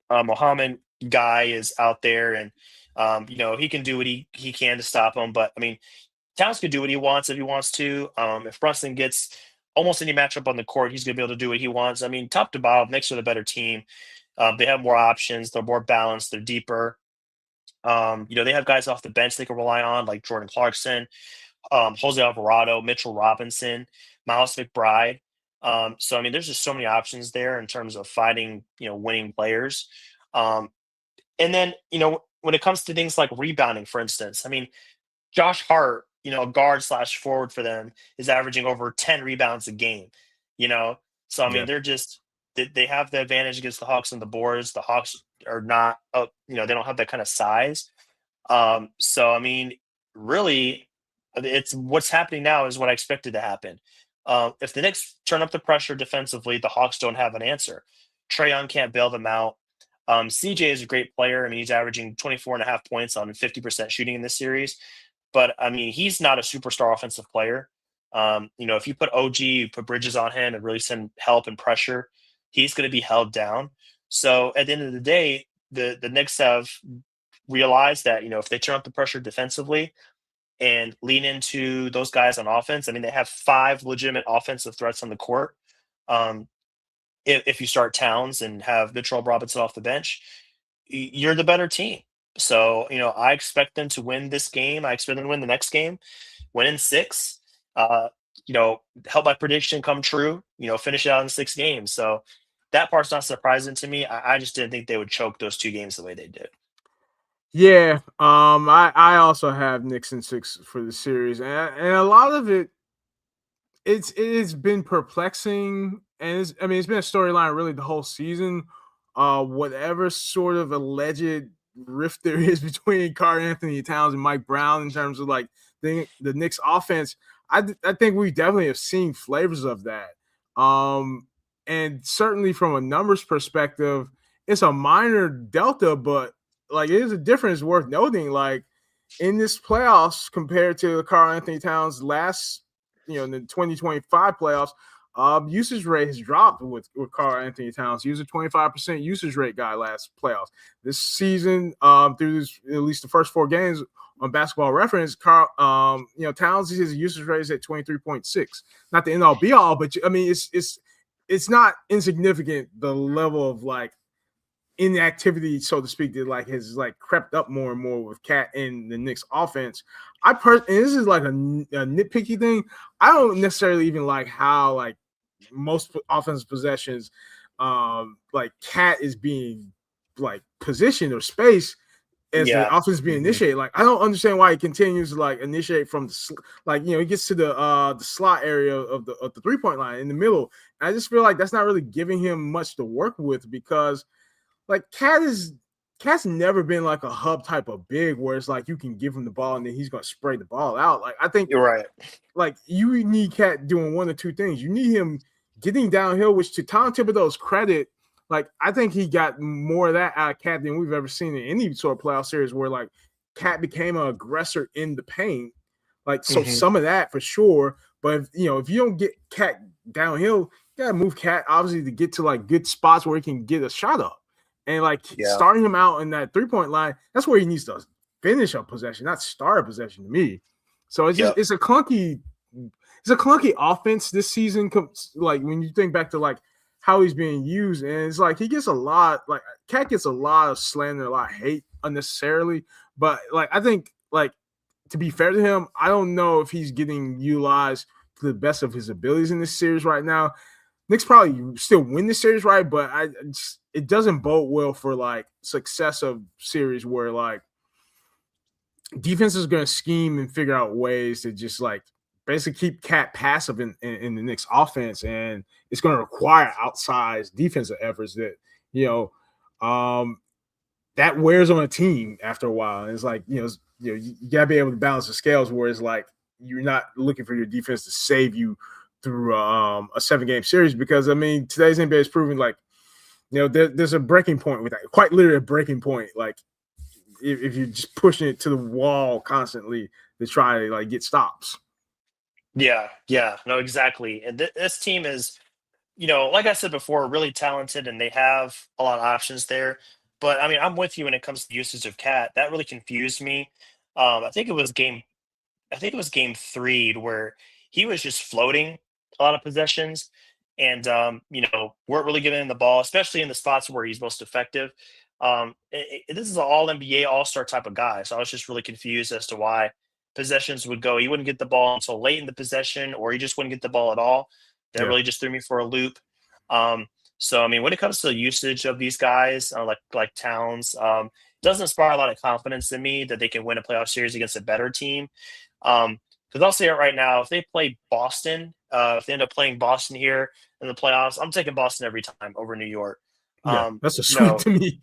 S2: Mohammed Guy is out there, and he can do what he can to stop him. But I mean, Towns can do what he wants if he wants to. If Brunson gets almost any matchup on the court, he's going to be able to do what he wants. I mean, top to bottom, Knicks are the better team. They have more options. They're more balanced. They're deeper. They have guys off the bench they can rely on, like Jordan Clarkson, Jose Alvarado, Mitchell Robinson, Miles McBride. So I mean, there's just so many options there in terms of finding, winning players. Um, and then, when it comes to things like rebounding, for instance, I mean, Josh Hart, guard slash forward for them, is averaging over 10 rebounds a game. You know, so I mean,
S1: Yeah.
S2: they have the advantage against the Hawks on the boards. The Hawks are not, they don't have that kind of size. So I mean, really, it's what's happening now is what I expected to happen. If the Knicks turn up the pressure defensively, the Hawks don't have an answer. Trae Young can't bail them out. CJ is a great player. I mean, he's averaging 24 and a half points on 50% shooting in this series. But I mean, he's not a superstar offensive player. If you put OG, you put Bridges on him and really send help and pressure, he's going to be held down. So at the end of the day, the Knicks have realized that, if they turn up the pressure defensively and lean into those guys on offense, I mean, they have 5 legitimate offensive threats on the court. Um, if you start Towns and have Mitchell Robinson off the bench, you're the better team. So, I expect them to win this game. I expect them to win the next game, win in 6. Uh, help my prediction come true, finish it out in 6 games. So that part's not surprising to me. I just didn't think they would choke those 2 games the way they did.
S1: Yeah. I also have Knicks in 6 for the series, and a lot of it's been perplexing, and it's been a storyline really the whole season. Whatever sort of alleged rift there is between Karl-Anthony Towns and Mike Brown in terms of like the Knicks offense, I think we definitely have seen flavors of that. And certainly from a numbers perspective, it's a minor delta, but like it is a difference worth noting. Like in this playoffs compared to Karl-Anthony Towns last, in the 2025 playoffs, usage rate has dropped with Karl-Anthony Towns. He was a 25% usage rate guy last playoffs. This season, through at least the first 4 games on Basketball Reference, Towns, his usage rate is at 23.6. Not the end all be all, but I mean, it's not insignificant the level of like inactivity, so to speak, that like has like crept up more and more with Cat in the Knicks offense. And this is like a nitpicky thing. I don't necessarily even like how like most offensive possessions, like Cat is being like positioned or space as the
S2: Yeah.
S1: offense being initiated. Like I don't understand why he continues to like initiate from the he gets to the slot area of the 3-point line in the middle. And I just feel like that's not really giving him much to work with, because like Cat's never been like a hub type of big where it's like you can give him the ball and then he's gonna spray the ball out. Like I think
S2: You're right.
S1: like you need Cat doing one or two things. You need him getting downhill, which to Tom Thibodeau's credit, like I think he got more of that out of Cat than we've ever seen in any sort of playoff series where like Cat became an aggressor in the paint. Like so
S2: Mhm.
S1: some of that for sure. But if you don't get Cat downhill, you gotta move Cat obviously to get to like good spots where he can get a shot up. And like
S2: Yeah.
S1: starting him out in that 3-point line, that's where he needs to finish a possession, not start a possession to me. So it's just
S2: Yep.
S1: it's a clunky offense this season. Like when you think back to like how he's being used, and it's like he gets a lot like Cat gets a lot of slander, a lot of hate unnecessarily. But like I think like to be fair to him, I don't know if he's getting utilized to the best of his abilities in this series right now. Knicks probably still win the series, right? But it doesn't bode well for like success of series where like defense is going to scheme and figure out ways to just like basically keep Cat passive in the Knicks offense, and it's going to require outsized defensive efforts that you um, that wears on a team after a while. And it's like you got to be able to balance the scales where it's like you're not looking for your defense to save you through a 7-game series, because I mean today's NBA is proving like there's a breaking point with that, quite literally a breaking point. Like if you're just pushing it to the wall constantly to try to like get stops.
S2: Yeah, yeah, no, exactly. And this team is, like I said before, really talented, and they have a lot of options there. But I mean, I'm with you when it comes to usage of Cat. That really confused me. I think it was game 3 where he was just floating a lot of possessions, and weren't really giving him the ball, especially in the spots where he's most effective. This is an all NBA, all star type of guy, so I was just really confused as to why possessions would go. He wouldn't get the ball until late in the possession, or he just wouldn't get the ball at all. That
S1: Yeah.
S2: really just threw me for a loop. Um, so I mean, when it comes to the usage of these guys, like Towns, doesn't inspire a lot of confidence in me that they can win a playoff series against a better team. Because I'll say it right now, if they play Boston, if they end up playing Boston here in the playoffs, I'm taking Boston every time over New York.
S1: Yeah.
S2: Um,
S1: That's a
S2: you
S1: sweep
S2: know,
S1: to me.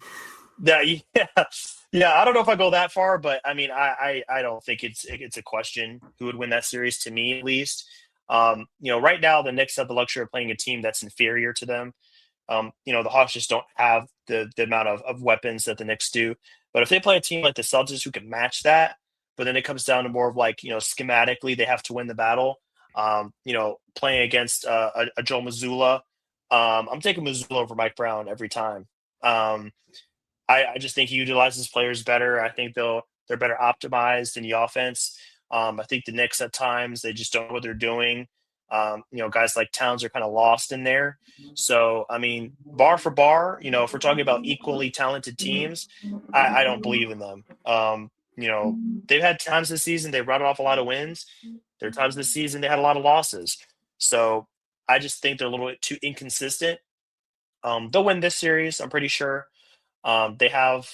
S2: yeah, yeah, yeah. I don't know if I go that far, but I mean, I don't think it's a question who would win that series, to me at least. Right now the Knicks have the luxury of playing a team that's inferior to them. The Hawks just don't have the amount of weapons that the Knicks do. But if they play a team like the Celtics who can match that, but then it comes down to more of like, schematically they have to win the battle. Playing against a Joe Mazzulla, I'm taking Mazzulla over Mike Brown every time. Um, I just think he utilizes players better. I think they're better optimized in the offense. I think the Knicks at times they just don't know what they're doing. Guys like Towns are kind of lost in there. So I mean, bar for bar, if we're talking about equally talented teams, I don't believe in them. They've had times this season they run off a lot of wins. There are times this season they had a lot of losses. So I just think they're a little bit too inconsistent. They'll win this series, I'm pretty sure. They have,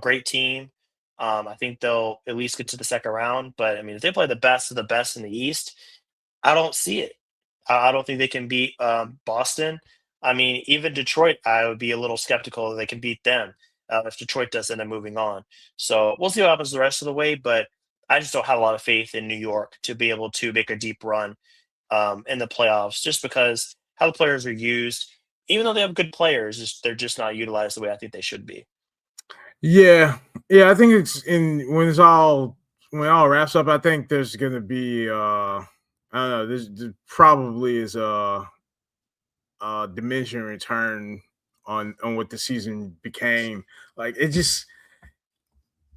S2: great team. I think they'll at least get to the second round. But I mean, if they play the best of the best in the East, I don't see it. I don't think they can beat Boston. I mean, even Detroit, I would be a little skeptical that they can beat them if Detroit does end up moving on. So we'll see what happens the rest of the way. But I just don't have a lot of faith in New York to be able to make a deep run in the playoffs, just because how the players are used. Even though they have good players, they're just not utilized the way I think they should be.
S1: Yeah. Yeah. I think it's in when it all wraps up, I think there's gonna be I don't know, there probably is a diminishing return on what the season became. Like it just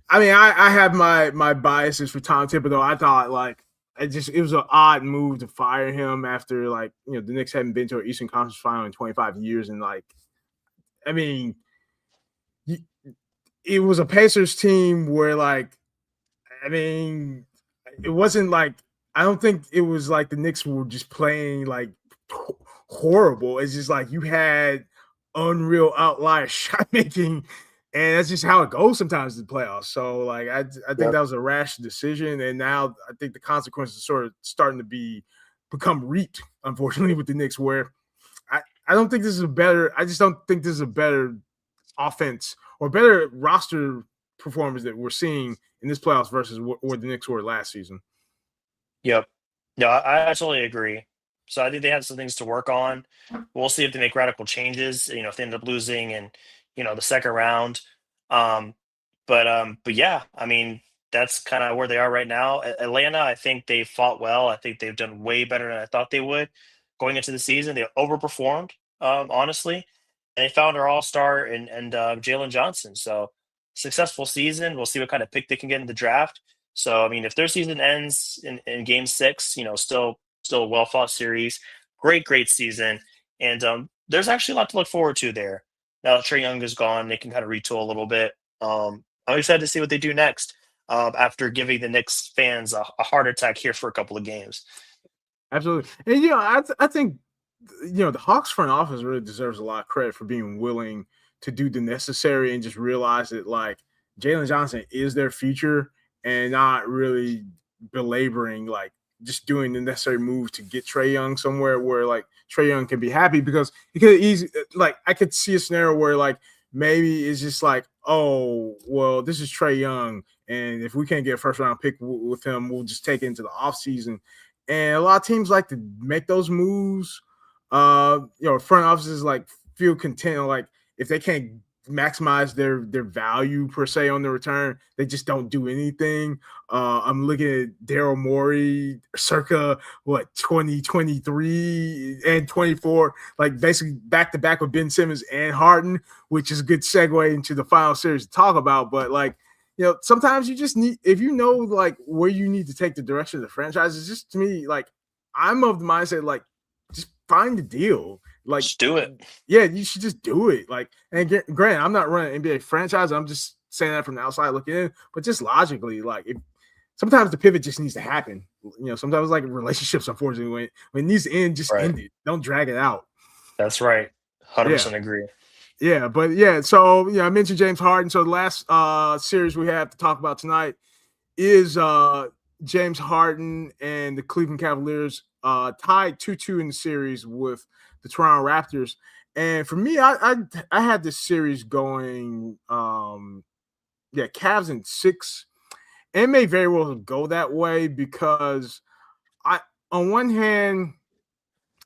S1: I mean, I have my biases for Tom Thibodeau. I thought like it was an odd move to fire him after like the Knicks hadn't been to an Eastern Conference final in 25 years, and like I mean, it was a Pacers team where like I mean, it wasn't like I don't think it was like the Knicks were just playing like horrible. It's just like you had unreal outlier shot making, and that's just how it goes sometimes in the playoffs. So like I think
S2: Yep.
S1: that was a rash decision, and now I think the consequences are sort of starting to become reaped, unfortunately, with the Knicks. Where I don't think this is a better. I just don't think this is a better offense or better roster performance that we're seeing in this playoffs versus where the Knicks were last season.
S2: Yep. No, I absolutely agree. So I think they have some things to work on. We'll see if they make radical changes, if they end up losing in, the second round. Um, but yeah, I mean, that's kind of where they are right now. Atlanta, I think they fought well. I think they've done way better than I thought they would going into the season. They overperformed, honestly, and they found their all-star and Jalen Johnson. So successful season. We'll see what kind of pick they can get in the draft. So I mean, if their season ends in Game 6, still a well fought series, great season, and there's actually a lot to look forward to there. Now that Trey Young is gone, they can kind of retool a little bit. I'm excited to see what they do next after giving the Knicks fans a heart attack here for a couple of games.
S1: Absolutely. And I think the Hawks front office really deserves a lot of credit for being willing to do the necessary and just realize that like Jalen Johnson is their future and not really belaboring like just doing the necessary move to get Trey Young somewhere where like Trey Young can be happy, because it could easy like I could see a scenario where like maybe it's just like, oh well, this is Trey Young, and if we can't get a first round pick with him, we'll just take it into the offseason. And a lot of teams like to make those moves. Front offices like feel content, like if they can't maximize their value per se on the return, they just don't do anything. I'm looking at Daryl Morey circa 2023 and 24, like basically back to back with Ben Simmons and Harden, which is a good segue into the final series to talk about. But like, sometimes you just need, if like where you need to take the direction of the franchise, it's just, to me, like I'm of the mindset like just find the deal. Like,
S2: Just do it.
S1: Yeah, you should just do it. Like, and granted, I'm not running an NBA franchise. I'm just saying that from the outside looking in. But just logically, like, sometimes the pivot just needs to happen. Sometimes like relationships, unfortunately, when it needs to end, just end it. Don't drag it out.
S2: That's right. 100% agree.
S1: Yeah, but yeah. So I mentioned James Harden. So the last series we have to talk about tonight is James Harden and the Cleveland Cavaliers tied 2-2 in the series with the Toronto Raptors. And for me, I had this series going, Cavs in 6. It may very well go that way because on one hand,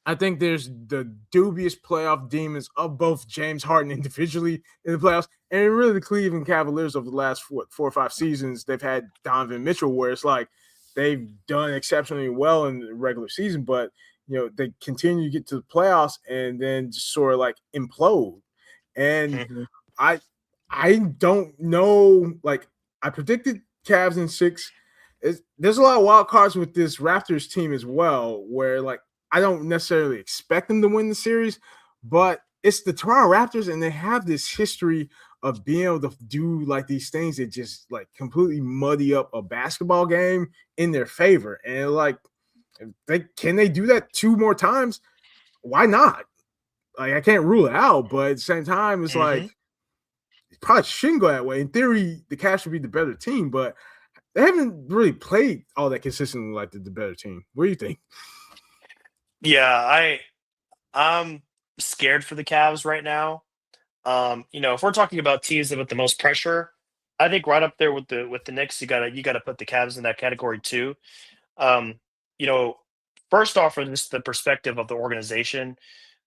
S1: I think there's the dubious playoff demons of both James Harden individually in the playoffs, and really the Cleveland Cavaliers over the last 4 or 5 seasons. They've had Donovan Mitchell, where it's like they've done exceptionally well in the regular season, but they continue to get to the playoffs and then just sort of like implode. And I don't know. Like, I predicted Cavs in 6. There's a lot of wild cards with this Raptors team as well, where like I don't necessarily expect them to win the series, but it's the Toronto Raptors, and they have this history of being able to do like these things that just like completely muddy up a basketball game in their favor. And like, can they do that 2 more times? Why not? Like, I can't rule it out, but at the same time, it's like it probably shouldn't go that way. In theory, the Cavs should be the better team, but they haven't really played all that consistently like the better team. What do you think?
S2: Yeah, I'm scared for the Cavs right now. If we're talking about teams with the most pressure, I think right up there with the Knicks, you gotta put the Cavs in that category too. Um, you know, First off, from just the perspective of the organization,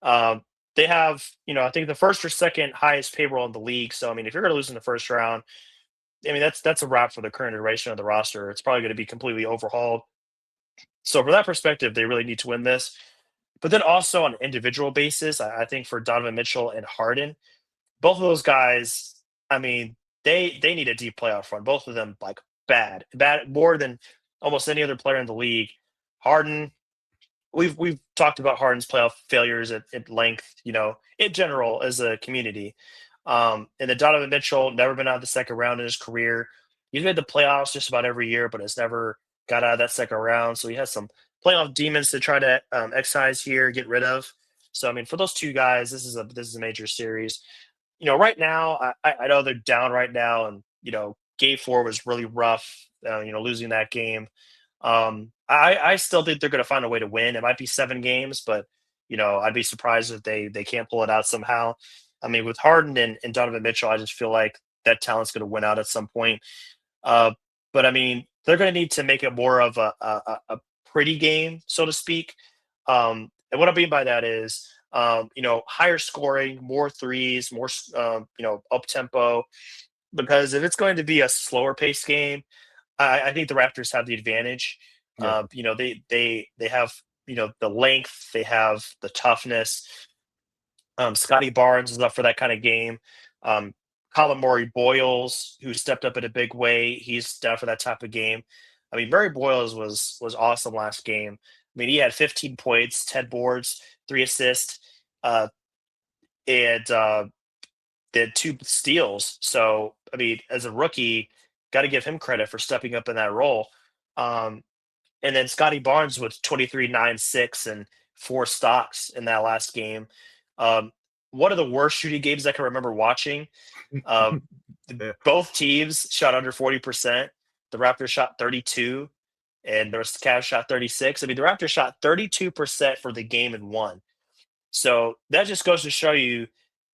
S2: um, they have, I think the first or second highest payroll in the league. So I mean, if you're gonna lose in the first round, I mean that's a wrap for the current iteration of the roster. It's probably gonna be completely overhauled. So from that perspective, they really need to win this. But then also on an individual basis, I think for Donovan Mitchell and Harden, both of those guys, I mean, they need a deep playoff run. Both of them like bad more than almost any other player in the league. Harden, we've talked about Harden's playoff failures at length, in general as a community. And then Donovan Mitchell never been out of the second round in his career. He's made the playoffs just about every year, but has never got out of that second round. So he has some playoff demons to try to excise here, get rid of. So I mean, for those two guys, this is a major series. Right now, I know they're down right now, and Game 4 was really rough. Losing that game. I still think they're going to find a way to win. It might be 7 games, but I'd be surprised if they can't pull it out somehow. I mean, with Harden and Donovan Mitchell, I just feel like that talent's going to win out at some point. Uh, but I mean, they're going to need to make it more of a pretty game, so to speak. And what I mean by that is, higher scoring, more threes, more, up tempo. Because if it's going to be a slower paced game, I think the Raptors have the advantage.
S1: Yeah.
S2: They have the length, they have the toughness. Scotty Barnes is up for that kind of game. Um, Colin Murray Boyles, who stepped up in a big way. He's down for that type of game. I mean, Murray Boyles was awesome last game. I mean, he had 15 points, 10 boards, 3 assists, uh, and did 2 steals. So, I mean, as a rookie, got to give him credit for stepping up in that role. Um, and then Scotty Barnes with 23, 9, 6, and 4 stocks in that last game. Um, one of the worst shooting games I can remember watching. Uh,
S1: Yeah.
S2: both teams shot under 40%. The Raptors shot 32, and the Cavs shot 36. I mean, the Raptors shot 32% for the game and won. So that just goes to show you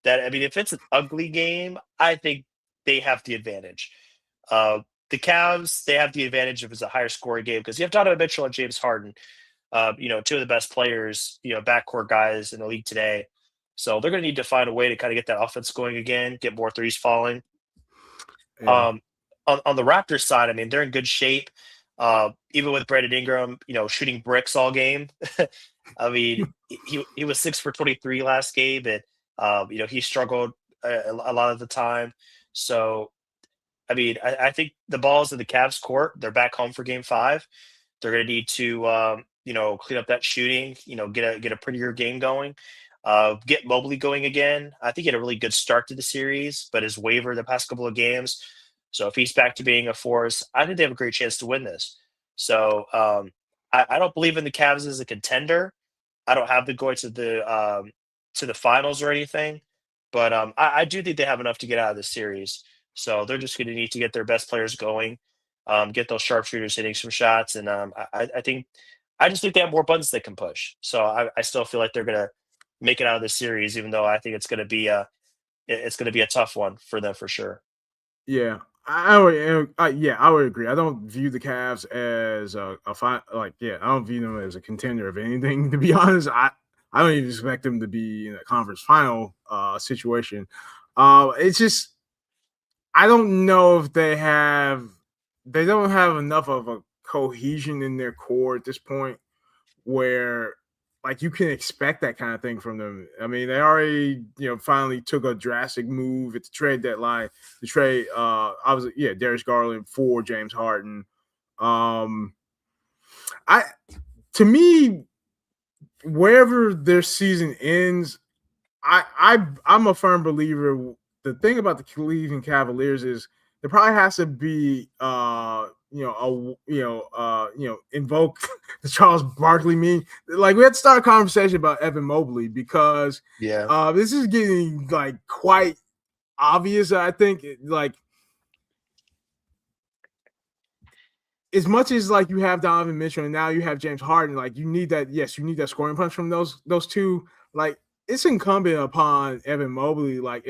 S2: that, I mean, if it's an ugly game, I think they have the advantage. Uh, the Cavs, they have the advantage if it's a higher scoring game because you have Donovan Mitchell and James Harden, two of the best players, backcourt guys in the league today. So they're going to need to find a way to kind of get that offense going again, get more threes falling.
S1: Yeah.
S2: Um, on the Raptors side, I mean, they're in good shape. Even with Brandon Ingram, shooting bricks all game. I mean, he was 6 for 23 last game, and he struggled a lot of the time. So, I mean, I think the ball's in the Cavs' court. They're back home for Game 5. They're going to need to, clean up that shooting. Get a prettier game going. Get Mobley going again. I think he had a really good start to the series, but has wavered the past couple of games. So if he's back to being a force, I think they have a great chance to win this. So I don't believe in the Cavs as a contender. I don't have them going to the finals or anything, but I do think they have enough to get out of this series. So they're just going to need to get their best players going, get those sharpshooters hitting some shots, and I just think they have more buttons they can push. So I still feel like they're going to make it out of this series, even though I think it's going to be a tough one for them for sure.
S1: Yeah, I would agree. I don't view the Cavs as a fine, like, yeah, I don't view them as a contender of anything. To be honest, I don't even expect them to be in a conference final situation. It's just I don't know if they don't have enough of a cohesion in their core at this point where like you can expect that kind of thing from them. I mean, they already, finally took a drastic move at the trade deadline to trade obviously, yeah, Darius Garland for James Harden. Um I to me, wherever their season ends, I'm a firm believer. The thing about the Cleveland Cavaliers is there probably has to be invoke the Charles Barkley meme. Like we had to start a conversation about Evan Mobley because
S2: Yeah.
S1: this is getting like quite obvious. I think like as much as like you have Donovan Mitchell and now you have James Harden, like you need that. Yes, you need that scoring punch from those two. Like it's incumbent upon Evan Mobley. Like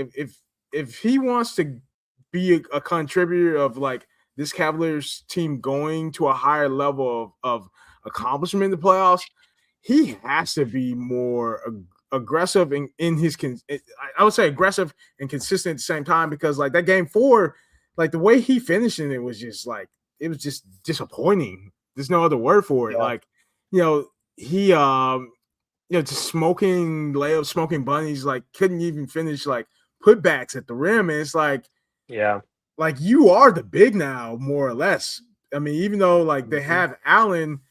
S1: if he wants to be a contributor of like this Cavaliers team going to a higher level of accomplishment in the playoffs, he has to be more aggressive in his. I would say aggressive and consistent at the same time because like that game 4, like the way he finished in it was just like it was just disappointing. There's no other word for it.
S2: Yeah.
S1: Like, he just smoking layups, smoking bunnies, like couldn't even finish like putbacks at the rim. And it's
S2: Yeah.
S1: like you are the big now, more or less. I mean, even though like they
S2: Mhm.
S1: have Allen,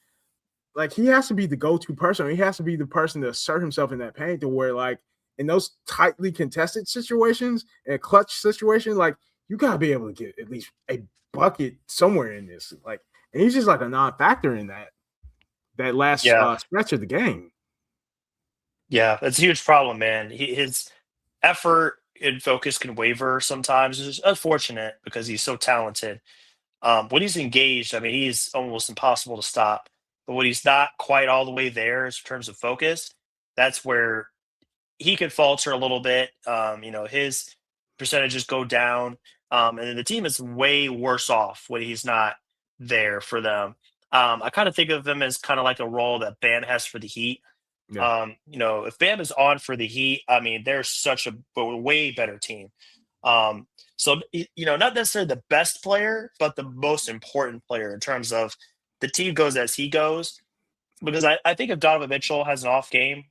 S1: like he has to be the go-to person. He has to be the person to assert himself in that paint to where like in those tightly contested situations and clutch situations, like you gotta be able to get at least a bucket somewhere in this. Like, and he's just like a non-factor in that last
S2: Yeah.
S1: stretch of the game.
S2: Yeah. That's a huge problem, man. His effort and focus can waver sometimes. It's unfortunate because he's so talented. When he's engaged, I mean, he's almost impossible to stop. But when he's not quite all the way there in terms of focus, that's where he could falter a little bit. His percentages go down, and then the team is way worse off when he's not there for them. I kind of think of him as kind of like a role that Bam has for the Heat.
S1: Yeah,
S2: If Bam is on for the Heat, I mean, they're such a way better team. So not necessarily the best player, but the most important player in terms of the team goes as he goes. Because I think if Donovan Mitchell has an off game,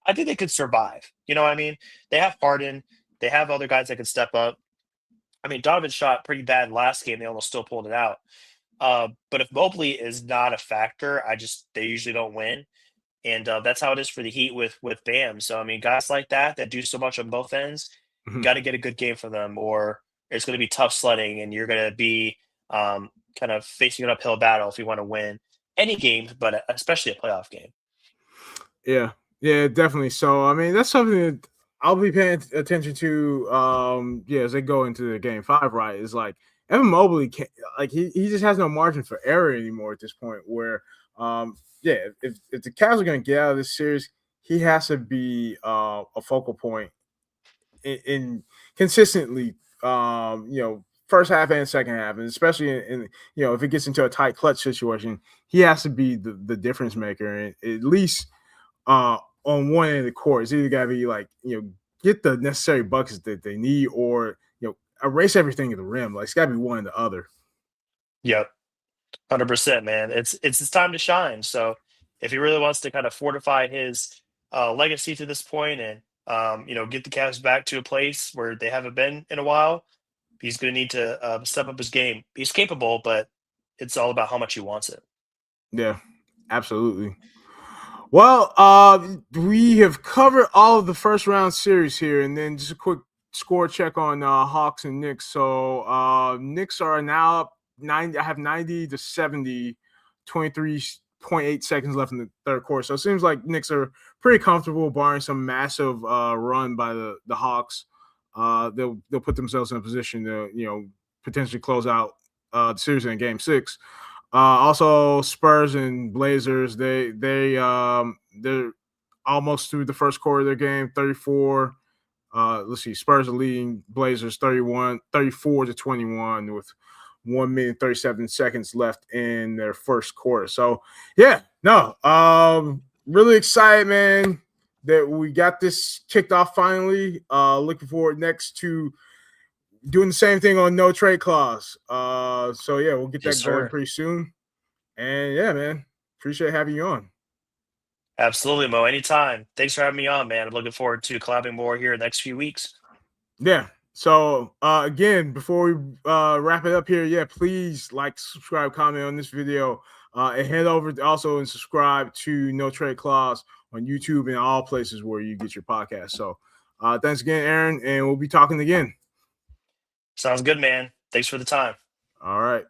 S2: I think they could survive. You know what I mean? They have Harden, they have other guys that can step up. I mean, Donovan shot pretty bad last game. They almost still pulled it out. But if Mobley is not a factor, they usually don't win, and that's how it is for the Heat with Bam. So I mean, guys like that do so much on both ends, you
S1: Mhm.
S2: got to get a good game from them, or it's going to be tough sledding, and you're going to be kind of facing an uphill battle if you want to win any game, but especially a playoff game.
S1: Yeah, yeah, definitely. So I mean, that's something that I'll be paying attention to. Yeah, as they go into the game five, right? Is like Evan Mobley can't like he just has no margin for error anymore at this point. Where yeah, if the Cavs are going to get out of this series, he has to be a focal point in consistently. First half and second half, and especially in if it gets into a tight clutch situation, he has to be the difference maker, and at least on one end of the court. It's either got to be like, get the necessary buckets that they need or, erase everything at the rim. Like it's got to be one or the other.
S2: Yep, 100%, man. It's his time to shine. So if he really wants to kind of fortify his legacy to this point and get the Cavs back to a place where they haven't been in a while, he's going to need to step up his game. He's capable, but it's all about how much he wants it.
S1: Yeah, absolutely. Well, we have covered all of the first round series here, and then just a quick score check on Hawks and Knicks. So Knicks are now up 90. I have 90 to 70, 23.8 seconds left in the third quarter. So it seems like Knicks are pretty comfortable, barring some massive run by the Hawks. They'll put themselves in a position to potentially close out the series in Game 6. Also, Spurs and Blazers, they're almost through the first quarter of their game, 34. Let's see, Spurs are leading Blazers 34 to 21 with 1 minute 37 seconds left in their first quarter. So yeah, no, really excited, man, that we got this kicked off finally. Looking forward next to doing the same thing on no trade clause. So yeah, we'll get
S2: Yes,
S1: that going
S2: sir.
S1: pretty soon. And yeah, man, appreciate having you on.
S2: Absolutely, Mo. Anytime. Thanks for having me on, man. I'm looking forward to collabing more here in the next few weeks.
S1: Yeah. So again, before we wrap it up here, yeah, please like, subscribe, comment on this video, and head over also and subscribe to No Trade Clause on YouTube and all places where you get your podcast. So thanks again, Aaron, and we'll be talking again.
S2: Sounds good, man. Thanks for the time.
S1: All right.